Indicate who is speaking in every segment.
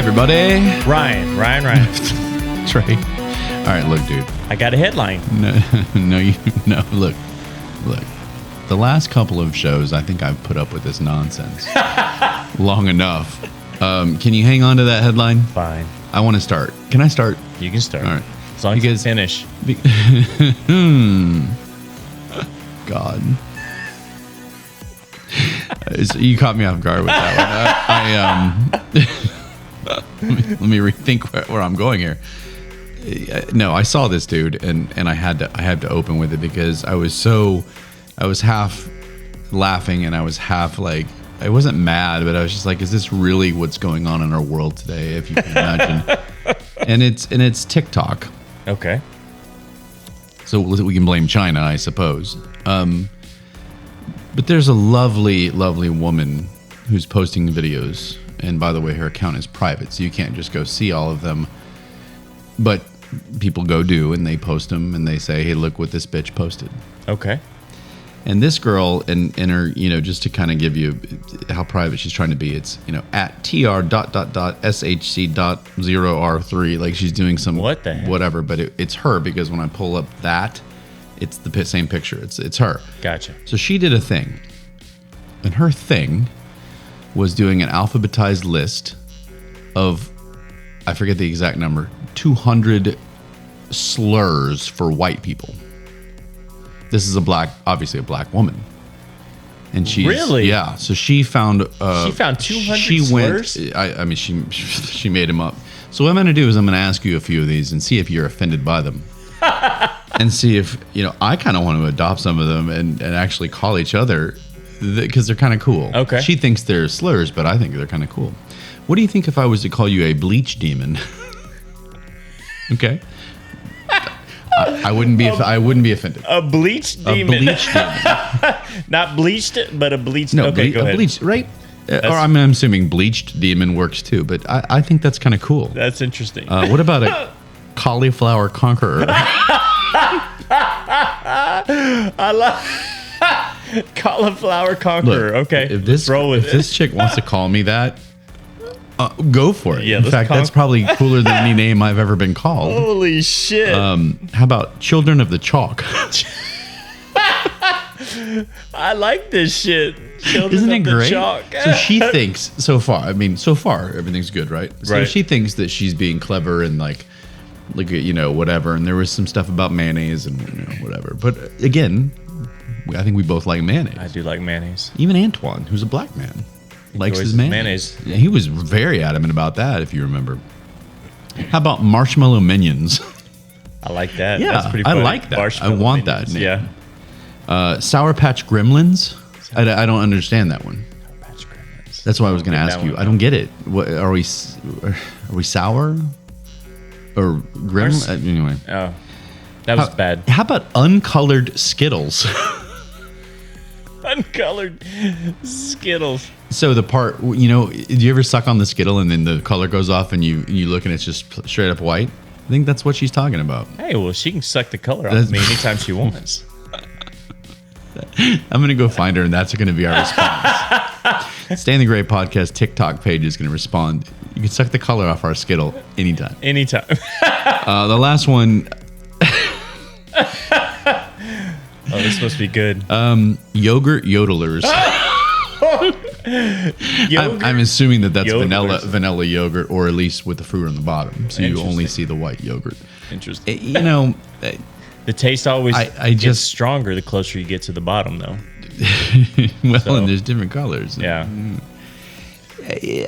Speaker 1: everybody.
Speaker 2: Ryan.
Speaker 1: That's right. All right, look, dude.
Speaker 2: I got a headline.
Speaker 1: No, look. The last couple of shows, I think I've put up with this nonsense long enough. Can you hang on to that headline?
Speaker 2: Fine.
Speaker 1: I want to start. Can I start?
Speaker 2: You can start.
Speaker 1: All right.
Speaker 2: As long as you finish.
Speaker 1: God. So you caught me off guard with that one. Let me rethink where I'm going here. No, I saw this dude and I had to open with it because I was half laughing and I was half like, I wasn't mad, but I was just like, is this really what's going on in our world today, if you can imagine? and it's TikTok.
Speaker 2: Okay.
Speaker 1: So we can blame China, I suppose. But there's a lovely, lovely woman who's posting videos. And by the way, her account is private, so you can't just go see all of them. But people go do, and they post them, and they say, hey, look what this bitch posted.
Speaker 2: Okay.
Speaker 1: And this girl, in her, just to kind of give you how private she's trying to be, it's, at tr.shc.0r3, like she's doing some
Speaker 2: what the heck?
Speaker 1: Whatever, but it's her, because when I pull up that, it's the same picture. It's her.
Speaker 2: Gotcha.
Speaker 1: So she did a thing, and her thing was doing an alphabetized list of, I forget the exact number, 200 slurs for white people. This is obviously a black woman. And she's
Speaker 2: really?
Speaker 1: Yeah. So she found
Speaker 2: she found 200 slurs?
Speaker 1: I mean she made them up. So what I'm going to do is I'm going to ask you a few of these and see if you're offended by them. And see if, I kind of want to adopt some of them and actually call each other because they're kind of cool.
Speaker 2: Okay.
Speaker 1: She thinks they're slurs, but I think they're kind of cool. What do you think if I was to call you a bleach demon? Okay. I wouldn't be offended.
Speaker 2: A bleach demon.
Speaker 1: A bleach demon.
Speaker 2: Not bleached, but a bleached.
Speaker 1: No,
Speaker 2: okay, go ahead.
Speaker 1: Bleached, right? Or I'm assuming bleached demon works too, but I think that's kind of cool.
Speaker 2: That's interesting.
Speaker 1: What about a cauliflower conqueror?
Speaker 2: I love cauliflower conqueror.
Speaker 1: Look,
Speaker 2: okay,
Speaker 1: if this chick wants to call me that, go for it.
Speaker 2: Yeah,
Speaker 1: in fact, that's probably cooler than any name I've ever been called.
Speaker 2: Holy shit!
Speaker 1: How about Children of the Chalk?
Speaker 2: I like this shit. Children
Speaker 1: Isn't it
Speaker 2: of the
Speaker 1: great?
Speaker 2: Chalk.
Speaker 1: So she thinks so far everything's good, right? So
Speaker 2: right.
Speaker 1: She thinks that she's being clever and like whatever. And there was some stuff about mayonnaise and whatever. But again, I think we both like mayonnaise.
Speaker 2: I do like mayonnaise.
Speaker 1: Even Antoine, who's a black man, likes his mayonnaise. Yeah, he was very adamant about that, if you remember. How about marshmallow minions?
Speaker 2: I like that.
Speaker 1: Yeah,
Speaker 2: that's pretty funny.
Speaker 1: I like that. I want
Speaker 2: minions.
Speaker 1: that name.
Speaker 2: Yeah.
Speaker 1: Sour Patch Gremlins. I don't understand that one.
Speaker 2: Sour Patch Gremlins.
Speaker 1: That's why I was going to ask you. I don't get it. What are we sour or grim? Anyway.
Speaker 2: Oh, that was bad.
Speaker 1: How about uncolored Skittles?
Speaker 2: Uncolored Skittles.
Speaker 1: So the part, do you ever suck on the Skittle and then the color goes off and you look and it's just straight up white? I think that's what she's talking about.
Speaker 2: Hey, well, she can suck the color off of me anytime she wants.
Speaker 1: I'm going to go find her, and that's going to be our response. Stay in the Great Podcast TikTok page is going to respond. You can suck the color off our Skittle anytime.
Speaker 2: Anytime.
Speaker 1: The last one.
Speaker 2: Oh, this must be good.
Speaker 1: Yogurt yodelers. I'm assuming that's vanilla yogurt, or at least with the fruit on the bottom, so you only see the white yogurt.
Speaker 2: Interesting.
Speaker 1: The
Speaker 2: taste always
Speaker 1: I
Speaker 2: gets stronger the closer you get to the bottom, though.
Speaker 1: And there's different colors.
Speaker 2: Yeah.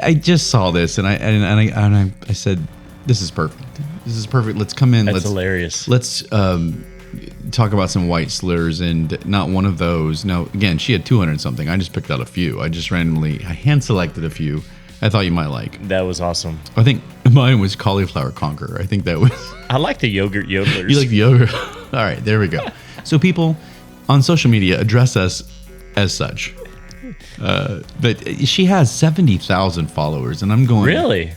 Speaker 1: I just saw this and I said, "This is perfect. This is perfect. Let's come in.
Speaker 2: That's hilarious.
Speaker 1: Let's talk about some white slurs and not one of those." Now, again, she had 200 something. I just picked out a few. I hand selected a few. I thought you might like.
Speaker 2: That was awesome.
Speaker 1: I think mine was cauliflower conqueror. I think that was.
Speaker 2: I like the yogurt yodelers.
Speaker 1: You like the yogurt? All right, there we go. So people on social media address us as such. But she has 70,000 followers, and I'm going.
Speaker 2: Really?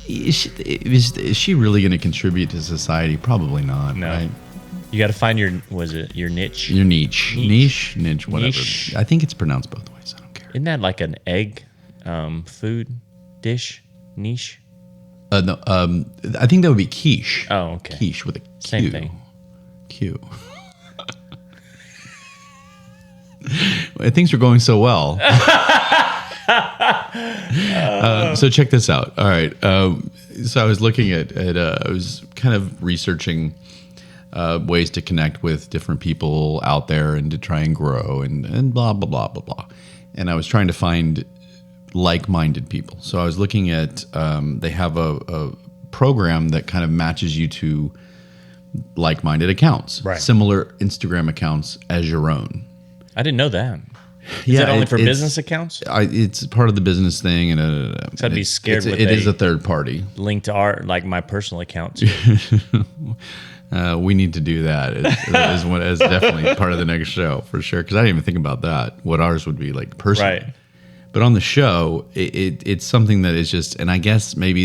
Speaker 1: Is she really going to contribute to society? Probably not.
Speaker 2: No.
Speaker 1: Right?
Speaker 2: You got to find your niche?
Speaker 1: Your niche, whatever.
Speaker 2: Niche.
Speaker 1: I think it's pronounced both ways. I don't care.
Speaker 2: Isn't that like an egg food dish? Niche?
Speaker 1: No, I think that would be quiche.
Speaker 2: Oh, okay.
Speaker 1: Quiche with a Q.
Speaker 2: Same thing.
Speaker 1: Q. Things are going so well. So check this out. All right. So I was looking at I was kind of researching ways to connect with different people out there and to try and grow and blah, blah, blah, blah, blah. And I was trying to find like-minded people. So I was looking at, they have a program that kind of matches you to like-minded accounts,
Speaker 2: Right.
Speaker 1: Similar Instagram accounts as your own.
Speaker 2: I didn't know that. Is it only for business accounts?
Speaker 1: It's part of the business thing, and
Speaker 2: So I'd be scared with
Speaker 1: it is a third party.
Speaker 2: Link to like my personal account.
Speaker 1: We need to do that. It's definitely part of the next show for sure. Because I didn't even think about that. What ours would be like personally.
Speaker 2: Right.
Speaker 1: But on the show, it's something that is just, and I guess maybe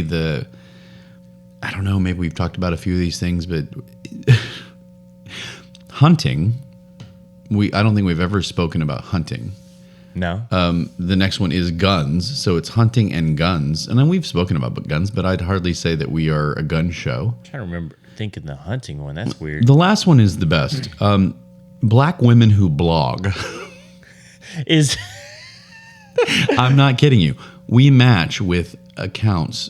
Speaker 1: I don't know, maybe we've talked about a few of these things, but hunting, I don't think we've ever spoken about hunting.
Speaker 2: No.
Speaker 1: The next one is guns. So it's hunting and guns. And then we've spoken about guns, but I'd hardly say that we are a gun show.
Speaker 2: I'm trying to remember thinking the hunting one. That's weird.
Speaker 1: The last one is the best. Black women who blog. I'm not kidding you. We match with accounts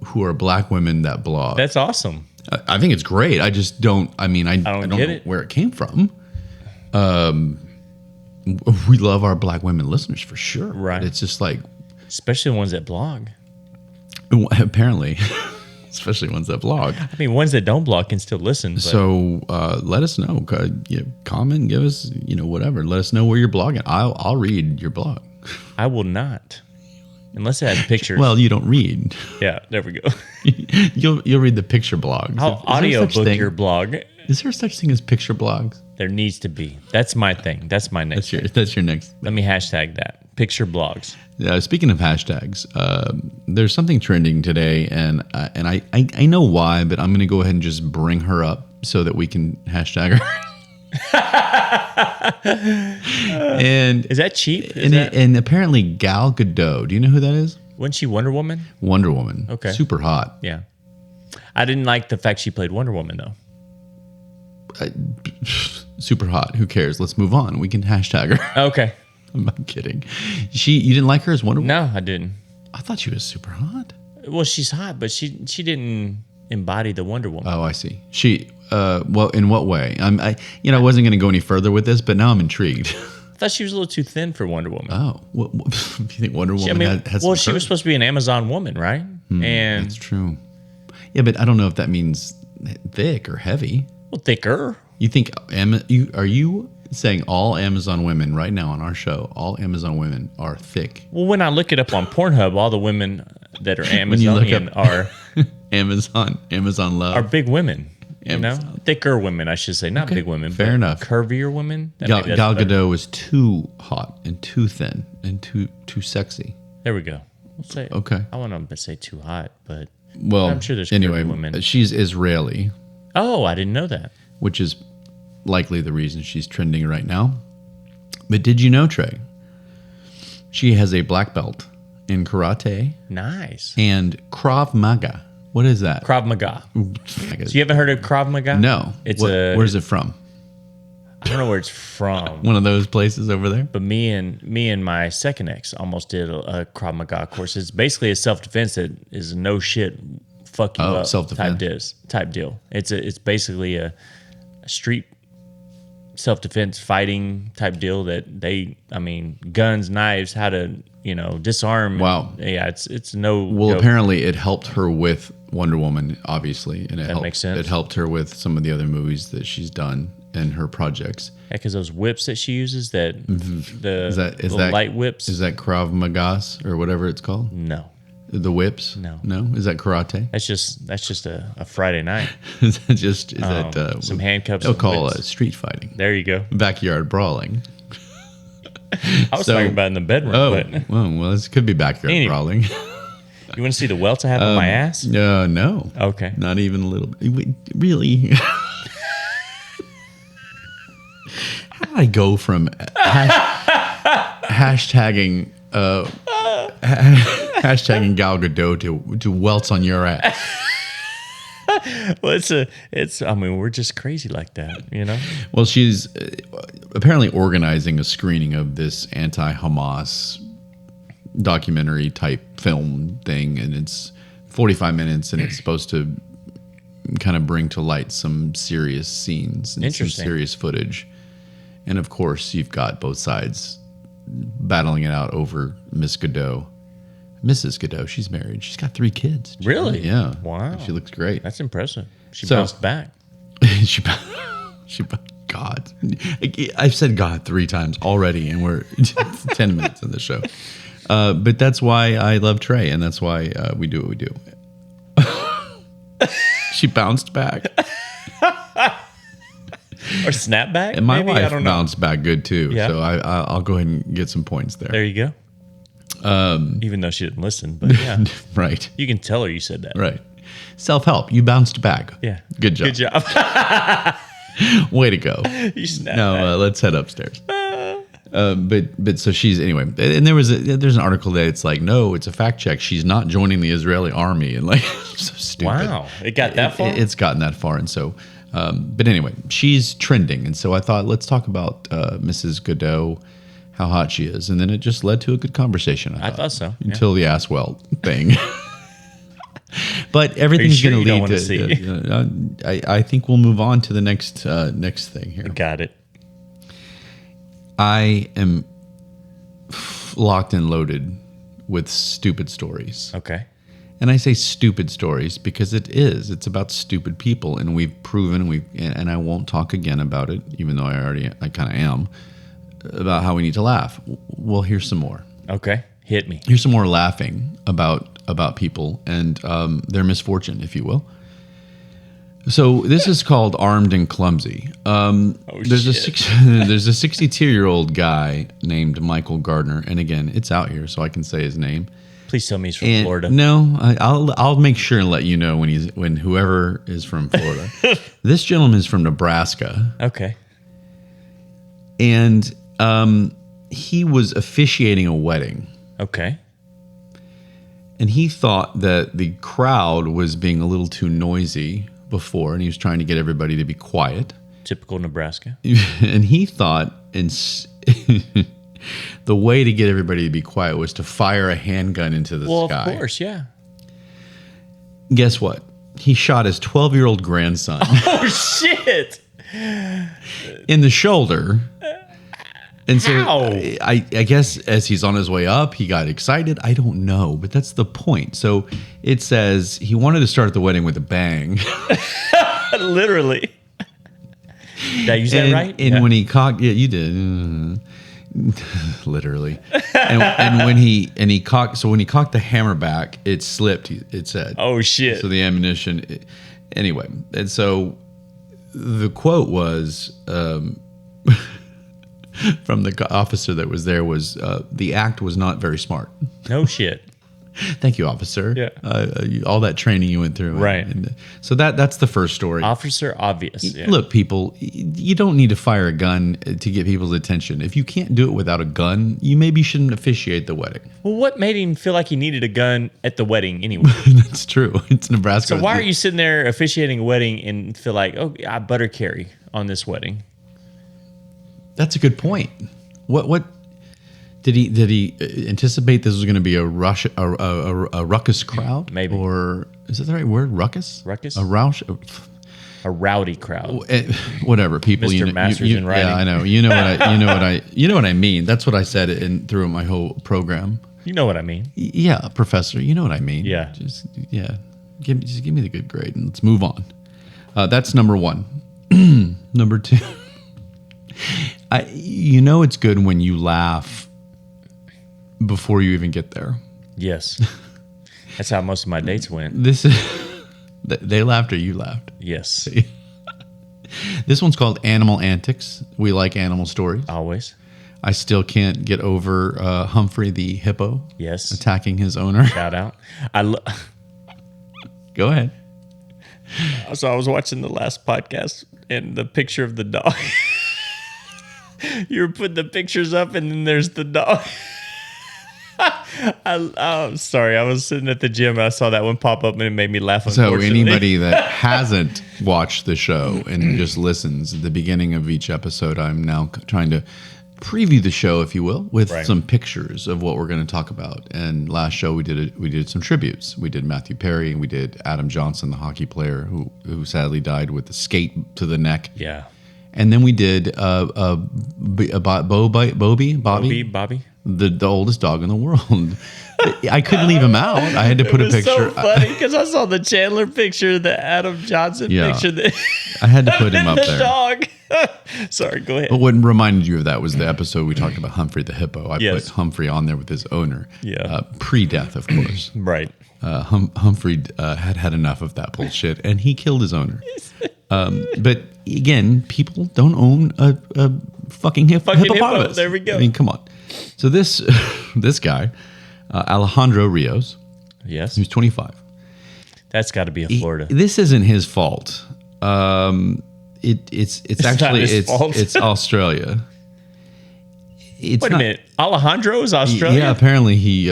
Speaker 1: who are black women that blog.
Speaker 2: That's awesome.
Speaker 1: I think it's great. I just don't. I mean, I don't know where it came from. We love our black women listeners for sure.
Speaker 2: Right.
Speaker 1: But it's just like,
Speaker 2: especially the ones that blog.
Speaker 1: Apparently, especially ones that blog.
Speaker 2: I mean, ones that don't blog can still listen. But.
Speaker 1: So let us know. Comment, give us, whatever. Let us know where you're blogging. I'll read your blog.
Speaker 2: I will not, unless it has pictures.
Speaker 1: Well, you don't read.
Speaker 2: Yeah, there we go.
Speaker 1: You'll read the picture blogs.
Speaker 2: I'll audiobook your blog.
Speaker 1: Is there such thing as picture blogs?
Speaker 2: There needs to be. That's my thing. That's my next.
Speaker 1: That's your next.
Speaker 2: Let me hashtag that. Picture blogs.
Speaker 1: Speaking of hashtags, there's something trending today, and I know why, but I'm going to go ahead and just bring her up so that we can hashtag her. And
Speaker 2: is that cheap?
Speaker 1: And apparently Gal Gadot. Do you know who that is?
Speaker 2: Wasn't she Wonder Woman?
Speaker 1: Wonder Woman.
Speaker 2: Okay.
Speaker 1: Super hot.
Speaker 2: Yeah. I didn't like the fact she played Wonder Woman though.
Speaker 1: Super hot. Who cares? Let's move on. We can hashtag her.
Speaker 2: Okay.
Speaker 1: I'm not kidding. You didn't like her as Wonder Woman?
Speaker 2: No, I didn't.
Speaker 1: I thought she was super hot.
Speaker 2: Well, she's hot, but she didn't embody the Wonder Woman.
Speaker 1: Oh, I see. Well, in what way? I wasn't going to go any further with this, but now I'm intrigued.
Speaker 2: I thought she was a little too thin for Wonder Woman.
Speaker 1: Oh, you think Wonder Woman has
Speaker 2: well, she was supposed to be an Amazon woman, right? And
Speaker 1: that's true. Yeah, but I don't know if that means thick or heavy.
Speaker 2: Well, thicker.
Speaker 1: You think are you saying all Amazon women right now on our show, all Amazon women are thick?
Speaker 2: Well, when I look it up on Pornhub, all the women that are Amazonian are
Speaker 1: Amazon love
Speaker 2: are big women.
Speaker 1: Amazon.
Speaker 2: Thicker women, I should say, not big women.
Speaker 1: Fair enough.
Speaker 2: Curvier women.
Speaker 1: Gal Gadot was too hot and too thin and too sexy.
Speaker 2: There we go. We'll say
Speaker 1: okay.
Speaker 2: I want to say too hot, but
Speaker 1: I'm
Speaker 2: sure there's
Speaker 1: anyway.
Speaker 2: curvy women.
Speaker 1: She's Israeli.
Speaker 2: Oh, I didn't know that.
Speaker 1: Which is likely the reason she's trending right now. But did you know, Trey? She has a black belt in karate.
Speaker 2: Nice.
Speaker 1: And Krav Maga. What is that?
Speaker 2: Krav Maga. So you haven't heard of Krav Maga?
Speaker 1: No. Where's it from?
Speaker 2: I don't know where it's from.
Speaker 1: One of those places over there?
Speaker 2: But me and my second ex almost did a Krav Maga course. It's basically a self-defense that is no shit, fuck you up type deal. It's basically a street self-defense fighting type deal that guns, knives, how to disarm.
Speaker 1: Wow.
Speaker 2: Yeah, it's no.
Speaker 1: Well, apparently it helped her with Wonder Woman, obviously, and
Speaker 2: that makes sense.
Speaker 1: It helped her with some of the other movies that she's done and her projects.
Speaker 2: Yeah, because those whips that she uses, the light whips.
Speaker 1: Is that Krav Magas or whatever it's called?
Speaker 2: No.
Speaker 1: The whips?
Speaker 2: No.
Speaker 1: Is that karate?
Speaker 2: That's just a Friday night.
Speaker 1: Is that
Speaker 2: some handcuffs?
Speaker 1: They'll call it street fighting.
Speaker 2: There you go.
Speaker 1: Backyard brawling.
Speaker 2: I was talking about in the bedroom. But
Speaker 1: well, this could be backyard brawling.
Speaker 2: You want to see the welts I have on my ass?
Speaker 1: No.
Speaker 2: Okay.
Speaker 1: Not even a little bit. Really? How did I go from hashtagging Hashtagging Gal Gadot to welts on your ass.
Speaker 2: Well, I mean, we're just crazy like that, you know?
Speaker 1: Well, she's apparently organizing a screening of this anti-Hamas documentary type film thing, and it's 45 minutes, and it's supposed to kind of bring to light some serious scenes and some serious footage. And of course, you've got both sides battling it out over Miss Gadot. Mrs. Gadot, she's married. She's got 3 kids.
Speaker 2: Really?
Speaker 1: Yeah.
Speaker 2: Wow.
Speaker 1: She looks great.
Speaker 2: That's impressive. She bounced back.
Speaker 1: she God. I've said God 3 times already, and we're 10 minutes in the show. But that's why I love Trey, and that's why we do what we do. She bounced back.
Speaker 2: Or snap back?
Speaker 1: And my wife bounced back good, too. Yeah. So I'll go ahead and get some points there.
Speaker 2: There you go. Even though she didn't listen, but yeah.
Speaker 1: Right.
Speaker 2: You can tell her you said that.
Speaker 1: Right. Self-help. You bounced back.
Speaker 2: Yeah.
Speaker 1: Good job.
Speaker 2: Good job.
Speaker 1: Way to go.
Speaker 2: You snapped back.
Speaker 1: Let's head upstairs. But so she's anyway, and there's an article that it's like, no, it's a fact check. She's not joining the Israeli army, and like so stupid.
Speaker 2: Wow, it got that far.
Speaker 1: It's gotten that far, and so, but anyway, she's trending, and so I thought let's talk about Mrs. Gadot, how hot she is, and then it just led to a good conversation. I thought
Speaker 2: so
Speaker 1: until the ass well thing. But everything's going to lead to. I think we'll move on to the next thing here.
Speaker 2: Got it.
Speaker 1: I am locked and loaded with stupid stories.
Speaker 2: Okay.
Speaker 1: And I say stupid stories because it is. It's about stupid people, and we've proven and I won't talk again about it, even though I kind of am, about how we need to laugh. Well, here's some more.
Speaker 2: Okay. Hit me.
Speaker 1: Here's some more laughing about people and their misfortune, if you will. So this is called Armed and Clumsy. There's a 62-year-old guy named Michael Gardner, and again, it's out here, so I can say his name.
Speaker 2: Please tell me he's from Florida.
Speaker 1: No, I'll make sure and let you know when whoever is from Florida. This gentleman is from Nebraska.
Speaker 2: Okay.
Speaker 1: And he was officiating a wedding.
Speaker 2: Okay.
Speaker 1: And he thought that the crowd was being a little too noisy before, and he was trying to get everybody to be quiet.
Speaker 2: Typical Nebraska.
Speaker 1: And he thought the way to get everybody to be quiet was to fire a handgun into the sky.
Speaker 2: Well, of course, yeah.
Speaker 1: Guess what? He shot his 12-year-old grandson.
Speaker 2: Oh, shit!
Speaker 1: In the shoulder. And so
Speaker 2: How?
Speaker 1: I guess as he's on his way up, he got excited. I don't know, but that's the point. So it says he wanted to start the wedding with a bang.
Speaker 2: Literally. Did I use that right?
Speaker 1: And when he cocked, yeah, you did. Literally. And when he cocked the hammer back, it slipped. It said.
Speaker 2: Oh shit!
Speaker 1: So the ammunition. Anyway, and so the quote was. From the officer that was there was the act was not very smart.
Speaker 2: No shit.
Speaker 1: Thank you, officer.
Speaker 2: Yeah.
Speaker 1: All that training you went through.
Speaker 2: Right.
Speaker 1: So that's the first story.
Speaker 2: Officer obvious. Yeah.
Speaker 1: Look, people, you don't need to fire a gun to get people's attention. If you can't do it without a gun, you maybe shouldn't officiate the wedding.
Speaker 2: Well, what made him feel like he needed a gun at the wedding anyway?
Speaker 1: That's true. It's Nebraska.
Speaker 2: So why are you sitting there officiating a wedding and feel like, oh, I better carry on this wedding? That's
Speaker 1: a good point. What did he anticipate this was going to be a ruckus crowd?
Speaker 2: Maybe.
Speaker 1: Or is that the right word? Ruckus?
Speaker 2: Ruckus?
Speaker 1: A
Speaker 2: rowdy crowd.
Speaker 1: Whatever. People
Speaker 2: Mr. Masters in writing.
Speaker 1: Yeah, I know. You know what I mean. That's what I said through my whole program.
Speaker 2: You know what I mean.
Speaker 1: Yeah, professor, you know what I mean.
Speaker 2: Yeah.
Speaker 1: Give me the good grade and let's move on. That's number one. Number two. It's good when you laugh before you even get there.
Speaker 2: Yes. That's how most of my dates went.
Speaker 1: They laughed or you laughed?
Speaker 2: Yes.
Speaker 1: This one's called Animal Antics. We like animal stories.
Speaker 2: Always.
Speaker 1: I still can't get over Humphrey the hippo.
Speaker 2: Yes.
Speaker 1: Attacking his owner.
Speaker 2: Shout out.
Speaker 1: Go ahead.
Speaker 2: So I was watching the last podcast and the picture of the dog. You were putting the pictures up and then there's the dog. I'm sorry. I was sitting at the gym and I saw that one pop up and it made me laugh.
Speaker 1: So anybody that hasn't watched the show and just listens at the beginning of each episode, I'm now trying to preview the show, if you will, with some pictures of what we're going to talk about. And last show we did some tributes. We did Matthew Perry and we did Adam Johnson, the hockey player who sadly died with a skate to the neck.
Speaker 2: Yeah.
Speaker 1: And then we did Bobby, the oldest dog in the world. I couldn't leave him out. I had to put a picture.
Speaker 2: So funny because I saw the Chandler picture, the Adam Johnson picture.
Speaker 1: I had to put him up
Speaker 2: the
Speaker 1: there.
Speaker 2: Dog. Sorry, go ahead.
Speaker 1: But what reminded you of that was the episode we talked about Humphrey the hippo. I put Humphrey on there with his owner.
Speaker 2: Yeah.
Speaker 1: Pre-death, of course.
Speaker 2: Right.
Speaker 1: Humphrey had enough of that bullshit, and he killed his owner. But again, people don't own a fucking hippopotamus.
Speaker 2: Hippo. There we go.
Speaker 1: I mean, come on. So this guy, Alejandro Rios.
Speaker 2: Yes.
Speaker 1: He was 25.
Speaker 2: That's got to be a Florida.
Speaker 1: This isn't his fault. It's actually it's Australia.
Speaker 2: Wait a minute. Alejandro is Australia?
Speaker 1: Yeah, apparently he.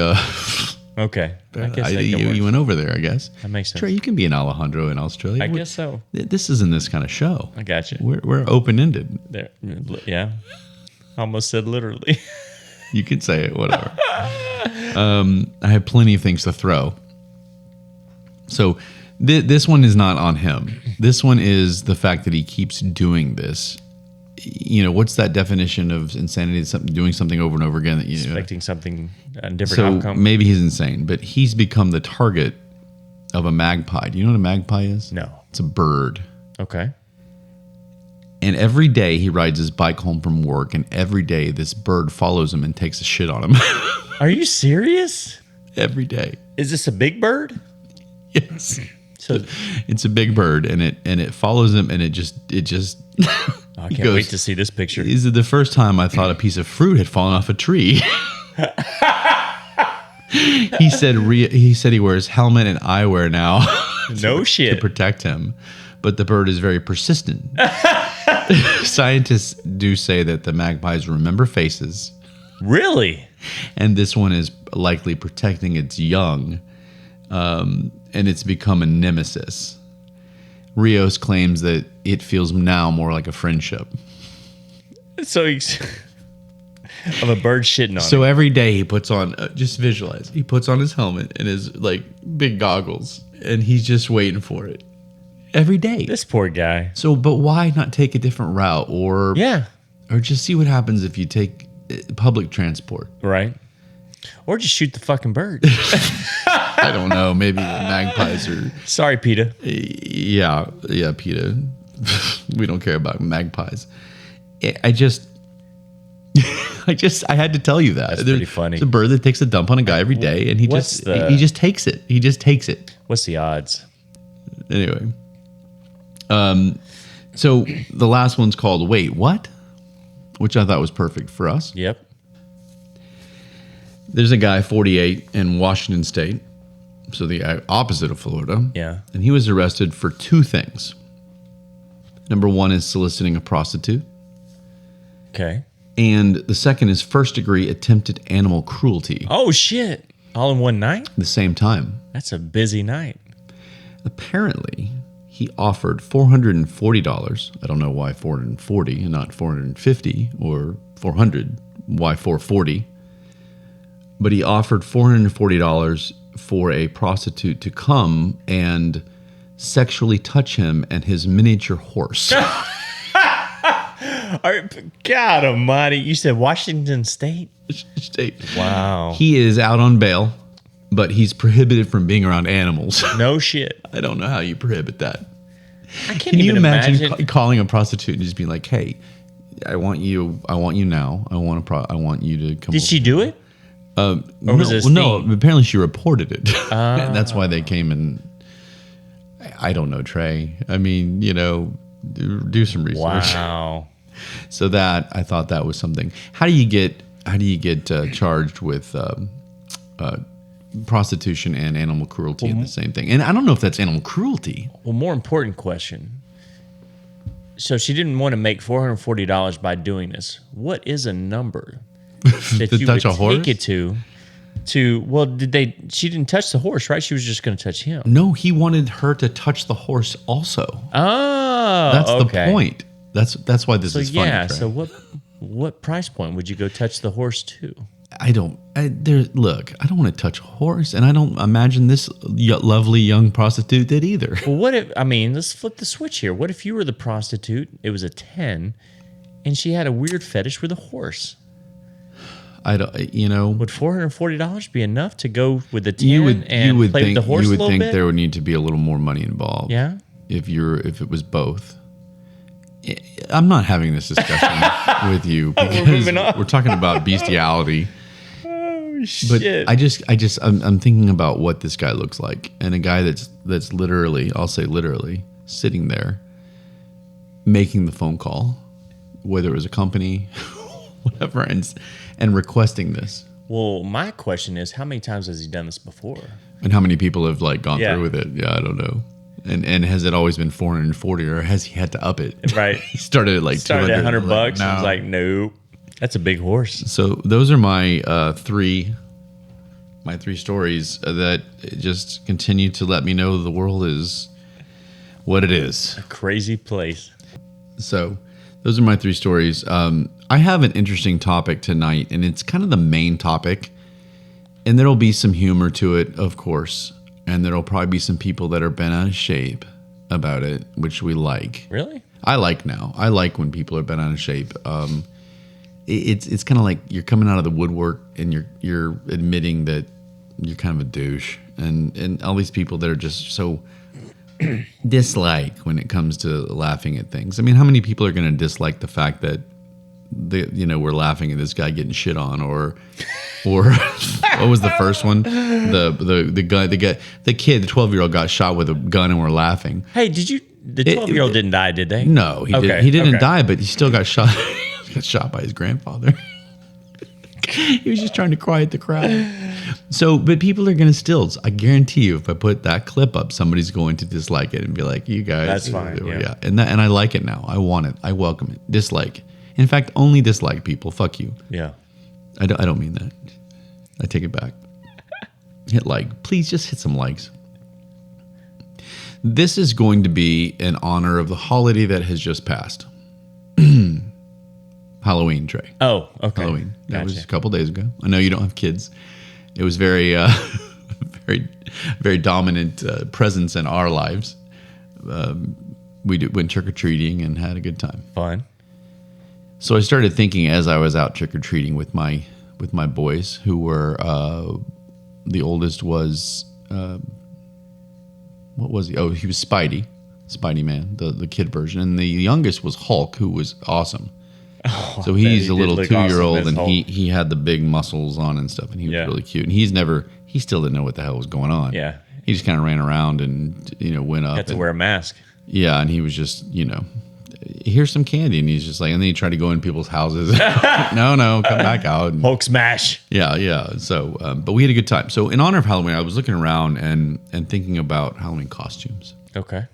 Speaker 2: Okay. I guess
Speaker 1: you went over there, I guess.
Speaker 2: That makes sense.
Speaker 1: Trey, you can be an Alejandro in Australia.
Speaker 2: I guess so.
Speaker 1: This isn't this kind of show.
Speaker 2: I got you.
Speaker 1: We're open-ended.
Speaker 2: There, yeah. Almost said literally.
Speaker 1: You could say it, whatever. I have plenty of things to throw. So this one is not on him. This one is the fact that he keeps doing this. You know, what's that definition of insanity? It's doing something over and over again. That
Speaker 2: expecting something, a different outcome.
Speaker 1: Maybe he's insane, but he's become the target of a magpie. Do you know what a magpie is?
Speaker 2: No.
Speaker 1: It's a bird.
Speaker 2: Okay.
Speaker 1: And every day he rides his bike home from work, and every day this bird follows him and takes a shit on him.
Speaker 2: Are you serious?
Speaker 1: Every day.
Speaker 2: Is this a big bird?
Speaker 1: Yes. So it's a big bird, and it follows him, and it just.
Speaker 2: I can't wait to see this picture.
Speaker 1: This is the first time I thought a piece of fruit had fallen off a tree. He said he wears helmet and eyewear now.
Speaker 2: No shit.
Speaker 1: To protect him. But the bird is very persistent. Scientists do say that the magpies remember faces.
Speaker 2: Really?
Speaker 1: And this one is likely protecting its young. And it's become a nemesis. Rios claims that it feels now more like a friendship.
Speaker 2: So he's of a bird shitting on
Speaker 1: So every day he puts on, just visualize, he puts on his helmet and his like big goggles, and he's just waiting for it. Every day.
Speaker 2: This poor guy.
Speaker 1: So, but why not take a different route or just see what happens if you take public transport?
Speaker 2: Right. Or just shoot the fucking bird.
Speaker 1: I don't know. Maybe the magpies are.
Speaker 2: Sorry, PETA.
Speaker 1: Yeah, PETA. We don't care about magpies. I had to tell you that.
Speaker 2: That's pretty funny.
Speaker 1: It's a bird that takes a dump on a guy every day, and he just takes it. He just takes it.
Speaker 2: What's the odds?
Speaker 1: Anyway. So the last one's called Wait, What? Which I thought was perfect for us.
Speaker 2: Yep.
Speaker 1: There's a guy, 48, in Washington State, so the opposite of Florida.
Speaker 2: Yeah.
Speaker 1: And he was arrested for two things. Number one is soliciting a prostitute.
Speaker 2: Okay.
Speaker 1: And the second is first-degree attempted animal cruelty.
Speaker 2: Oh, shit. All in one night?
Speaker 1: At the same time.
Speaker 2: That's a busy night.
Speaker 1: Apparently, he offered $440. I don't know why 440 and not 450 or 400. Why 440? But he offered $440 for a prostitute to come and sexually touch him and his miniature horse.
Speaker 2: God almighty. You said Washington State?
Speaker 1: State.
Speaker 2: Wow.
Speaker 1: He is out on bail, but he's prohibited from being around animals.
Speaker 2: No shit.
Speaker 1: I don't know how you prohibit that.
Speaker 2: I can't
Speaker 1: Can you
Speaker 2: even
Speaker 1: imagine calling a prostitute and just being like, "Hey, I want you now. I want you to come."
Speaker 2: Did she do it?
Speaker 1: No. Apparently, she reported it. And that's why they came and. I don't know, Trey. I mean, do some research.
Speaker 2: Wow.
Speaker 1: So that I thought that was something. How do you get charged with prostitution and animal cruelty in the same thing? And I don't know if that's animal cruelty.
Speaker 2: Well, more important question. So she didn't want to make $440 by doing this. What is a number that
Speaker 1: To
Speaker 2: you
Speaker 1: touch
Speaker 2: would
Speaker 1: a horse?
Speaker 2: take it to She didn't touch the horse, right? She was just going to touch him.
Speaker 1: No, he wanted her to touch the horse also.
Speaker 2: Oh,
Speaker 1: that's the point. That's why this is funny.
Speaker 2: Yeah. So what price point would you go touch the horse to?
Speaker 1: I don't want to touch a horse, and I don't imagine this lovely young prostitute did either.
Speaker 2: Well, let's flip the switch here. What if you were the prostitute, it was a 10, and she had a weird fetish with a horse?
Speaker 1: Would
Speaker 2: $440 be enough to go with the 10 and play with the horse a little bit?
Speaker 1: You would think there would need to be a little more money involved.
Speaker 2: Yeah?
Speaker 1: If it was both. I'm not having this discussion with you because we're talking about bestiality.
Speaker 2: Oh shit!
Speaker 1: But I'm thinking about what this guy looks like, and a guy that's literally, I'll say literally, sitting there making the phone call, whether it was a company, whatever, and requesting this.
Speaker 2: Well, my question is, how many times has he done this before?
Speaker 1: And how many people have gone through with it? Yeah, I don't know. And has it always been 440, or has he had to up it?
Speaker 2: Right.
Speaker 1: He started at
Speaker 2: $200.
Speaker 1: $100.
Speaker 2: No. I was like, nope. That's a big horse.
Speaker 1: So those are my three stories that just continue to let me know the world is what it is.
Speaker 2: A crazy place.
Speaker 1: So those are my 3 stories. I have an interesting topic tonight, and it's kind of the main topic. And there'll be some humor to it, of course. And there'll probably be some people that are bent out of shape about it, which we like.
Speaker 2: Really?
Speaker 1: I like now. I like when people are bent out of shape. It's kind of like you're coming out of the woodwork and you're admitting that you're kind of a douche, and all these people that are just so dislike when it comes to laughing at things. I mean, how many people are going to dislike the fact that we're laughing at this guy getting shit on, or what was the first one? The guy, the kid, the 12-year-old got shot with a gun, and we're laughing.
Speaker 2: Hey, the 12-year-old didn't die, did they?
Speaker 1: No, he didn't. He didn't die, but he still got shot. He got shot by his grandfather. He was just trying to quiet the crowd. So, but people are going to still, I guarantee you, if I put that clip up, somebody's going to dislike it and be like, you guys.
Speaker 2: That's fine. Yeah.
Speaker 1: And I like it now. I want it. I welcome it. Dislike. In fact, only dislike people. Fuck you.
Speaker 2: Yeah.
Speaker 1: I don't mean that. I take it back. Hit like. Please just hit some likes. This is going to be in honor of the holiday that has just passed. Halloween, Trey.
Speaker 2: Oh, okay.
Speaker 1: Halloween. That was a couple days ago. I know you don't have kids. It was very, very, very dominant presence in our lives. We went trick-or-treating and had a good time.
Speaker 2: Fun.
Speaker 1: So I started thinking as I was out trick-or-treating with my boys, who were, the oldest was, what was he? Oh, he was Spidey Man, the kid version. And the youngest was Hulk, who was awesome. Oh, so he's a little 2-year-old, awesome, and he had the big muscles on and stuff, and he was really cute. And he still didn't know what the hell was going on.
Speaker 2: Yeah.
Speaker 1: He just kind of ran around and, went up.
Speaker 2: Had to wear a mask.
Speaker 1: Yeah, and he was just, here's some candy, and he's just like, and then he tried to go in people's houses. no, come back out. And,
Speaker 2: Hulk smash.
Speaker 1: Yeah. So, but we had a good time. So in honor of Halloween, I was looking around and thinking about Halloween costumes.
Speaker 2: Okay.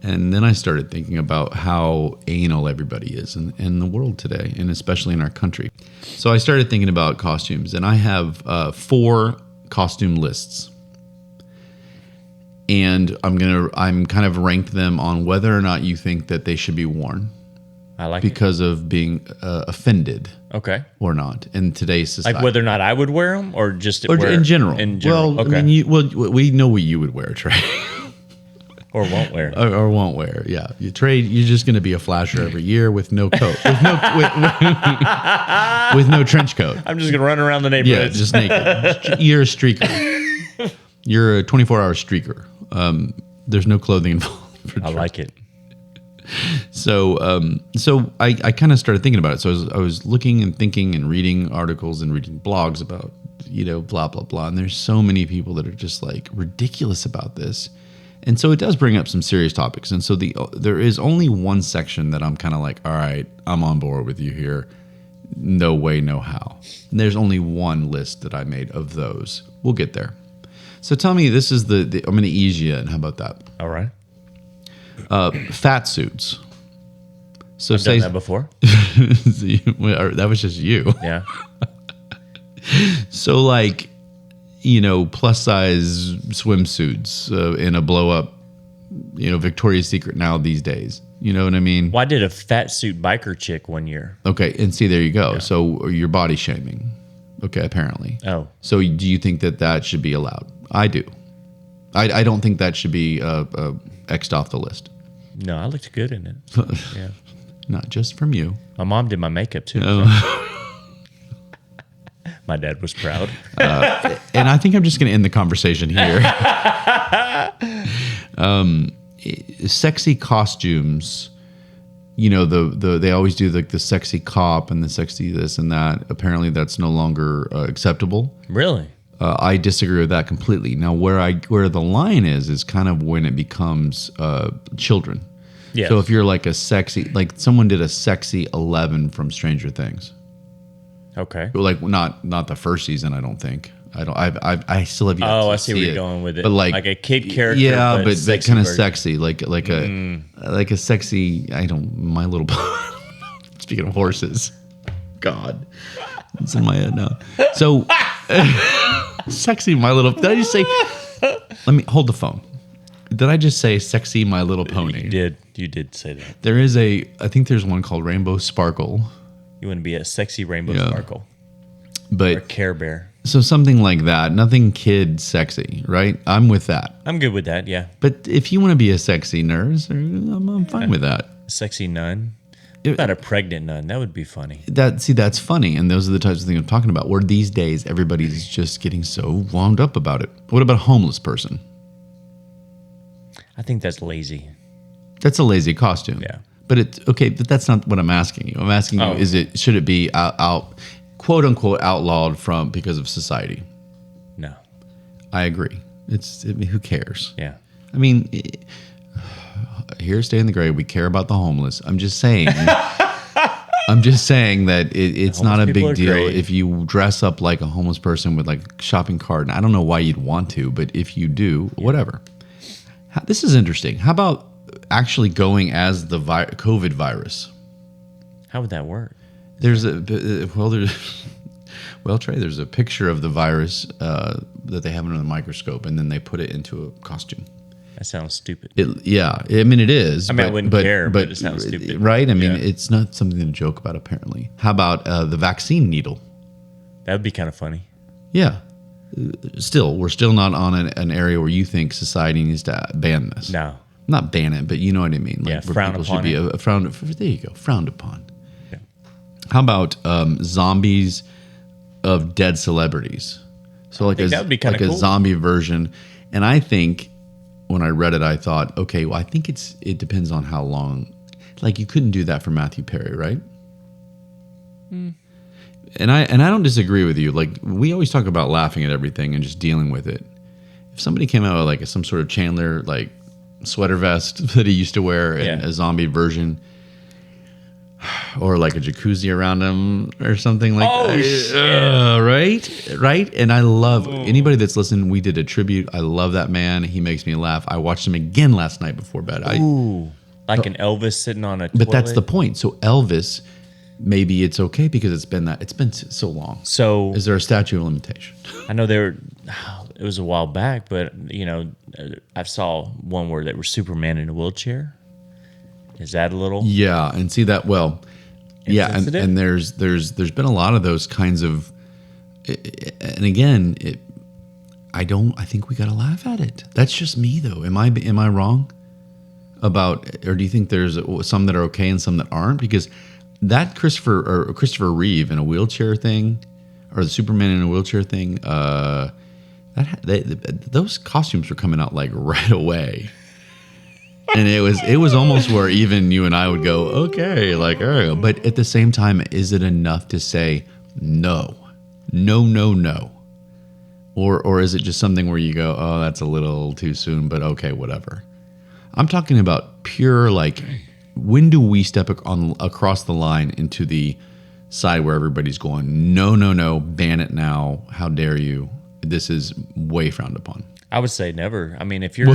Speaker 1: And then I started thinking about how anal everybody is in the world today, and especially in our country. So I started thinking about costumes, and I have 4 costume lists. And I'm kind of ranked them on whether or not you think that they should be worn.
Speaker 2: I like
Speaker 1: because of being offended.
Speaker 2: Okay.
Speaker 1: Or not in today's society.
Speaker 2: Like whether or not I would wear them, or just
Speaker 1: in general. In general. Well,
Speaker 2: okay.
Speaker 1: I mean, we know what you would wear, Trey.
Speaker 2: Or won't wear.
Speaker 1: Or won't wear. Yeah, you're just going to be a flasher every year with no coat, with no trench coat.
Speaker 2: I'm just going to run around the neighborhood.
Speaker 1: Yeah, just naked. You're a streaker. You're a 24-hour streaker. There's no clothing involved.
Speaker 2: I like it.
Speaker 1: So I kind of started thinking about it. So I was looking and thinking and reading articles and reading blogs about blah blah blah. And there's so many people that are just like ridiculous about this. And so it does bring up some serious topics. And so there is only one section that I'm kind of like, all right, I'm on board with you here. No way, no how. And there's only one list that I made of those. We'll get there. So tell me, this is I'm going to ease you in. How about that?
Speaker 2: All right.
Speaker 1: Fat suits. So
Speaker 2: I've done that before.
Speaker 1: That was just you.
Speaker 2: Yeah.
Speaker 1: So like, plus size swimsuits in a blow up, Victoria's Secret now these days. You know what I mean?
Speaker 2: Well, I did a fat suit biker chick one year.
Speaker 1: Okay, and see, there you go. Yeah. So you're body shaming. Okay, apparently.
Speaker 2: Oh.
Speaker 1: So do you think that should be allowed? I do. I don't think that should be X'd off the list.
Speaker 2: No, I looked good in it. Yeah.
Speaker 1: Not just from you.
Speaker 2: My mom did my makeup too.
Speaker 1: Oh.
Speaker 2: So. My dad was proud.
Speaker 1: And I think I'm just going to end the conversation here. Sexy costumes, they always do like the sexy cop and the sexy this and that. Apparently that's no longer acceptable.
Speaker 2: Really?
Speaker 1: I disagree with that completely. Now where the line is kind of when it becomes children.
Speaker 2: Yes.
Speaker 1: So if you're like like someone did a sexy 11 from Stranger Things.
Speaker 2: Okay.
Speaker 1: Like not the first season, I don't think. I still have yet to
Speaker 2: I see where you're going with it.
Speaker 1: But like
Speaker 2: a kid character.
Speaker 1: Yeah, but that kind of sexy, like a sexy. My Little Pony. Speaking of horses, God, it's in my head now. So sexy My Little. Did I just say? Let me hold the phone. Did I just say sexy My Little Pony?
Speaker 2: You did say that.
Speaker 1: There is I think there's one called Rainbow Sparkle.
Speaker 2: You want to be a sexy Rainbow Sparkle,
Speaker 1: but
Speaker 2: or Care Bear.
Speaker 1: So something like that, nothing kid sexy, right? I'm with that.
Speaker 2: I'm good with that, yeah.
Speaker 1: But if you want to be a sexy nurse, I'm fine with that.
Speaker 2: A sexy nun? Not a pregnant nun. That would be funny.
Speaker 1: That's funny. And those are the types of things I'm talking about, where these days everybody's just getting so wound up about it. What about a homeless person?
Speaker 2: I think that's lazy.
Speaker 1: That's a lazy costume.
Speaker 2: Yeah.
Speaker 1: But but that's not what I'm asking you. I'm asking you, should it be out quote unquote outlawed because of society?
Speaker 2: No. I
Speaker 1: agree. Who cares?
Speaker 2: Yeah.
Speaker 1: I mean, here, stay in the grave. We care about the homeless. I'm just saying. That it's not a big deal if you dress up like a homeless person with like a shopping cart. And I don't know why you'd want to, but if you do, whatever. This is interesting. How about actually going as the COVID virus?
Speaker 2: How would that work?
Speaker 1: Trey, there's a picture of the virus that they have under the microscope, and then they put it into a costume.
Speaker 2: That sounds stupid.
Speaker 1: I mean, it is.
Speaker 2: I wouldn't care, but it sounds stupid.
Speaker 1: Right? I mean, it's not something to joke about, apparently. How about the vaccine needle?
Speaker 2: That would be kind of funny.
Speaker 1: Yeah. We're still not on an area where you think society needs to ban this.
Speaker 2: No.
Speaker 1: Not ban it, but you know what I mean.
Speaker 2: Like, frowned upon.
Speaker 1: Should be frowned. There you go. Frowned upon. Yeah. How about zombies of dead celebrities? So like
Speaker 2: that would be kind of cool.
Speaker 1: A zombie version. And I think when I read it, I thought, okay, well, I think it depends on how long. Like you couldn't do that for Matthew Perry, right? Mm. And I don't disagree with you. Like we always talk about laughing at everything and just dealing with it. If somebody came out with like some sort of Chandler like sweater vest that he used to wear in a zombie version, or like a jacuzzi around him or something like that. Right? And I love anybody that's listening. We did a tribute. I love that man. He makes me laugh. I watched him again last night before bed.
Speaker 2: Like an Elvis sitting on a toilet.
Speaker 1: But that's the point. So Elvis, maybe it's okay because it's been so long.
Speaker 2: So
Speaker 1: is there a statute of limitation?
Speaker 2: I know it was a while back, but I saw one where they were Superman in a wheelchair. Is that a little?
Speaker 1: Yeah, and see that and there's been a lot of those kinds of, and again, I think we gotta laugh at it. That's just me though. Am I wrong about, or do you think there's some that are okay and some that aren't? Because that Christopher Reeve in a wheelchair thing, or the Superman in a wheelchair thing, those costumes were coming out like right away. And it was almost where even you and I would go, okay, like, all right. But at the same time, is it enough to say no? Or is it just something where you go, oh, that's a little too soon, but okay, whatever. I'm talking about pure, like, when do we step across the line into the side where everybody's going, no, ban it now. How dare you? This is way frowned upon.
Speaker 2: I would say never. I mean, if you're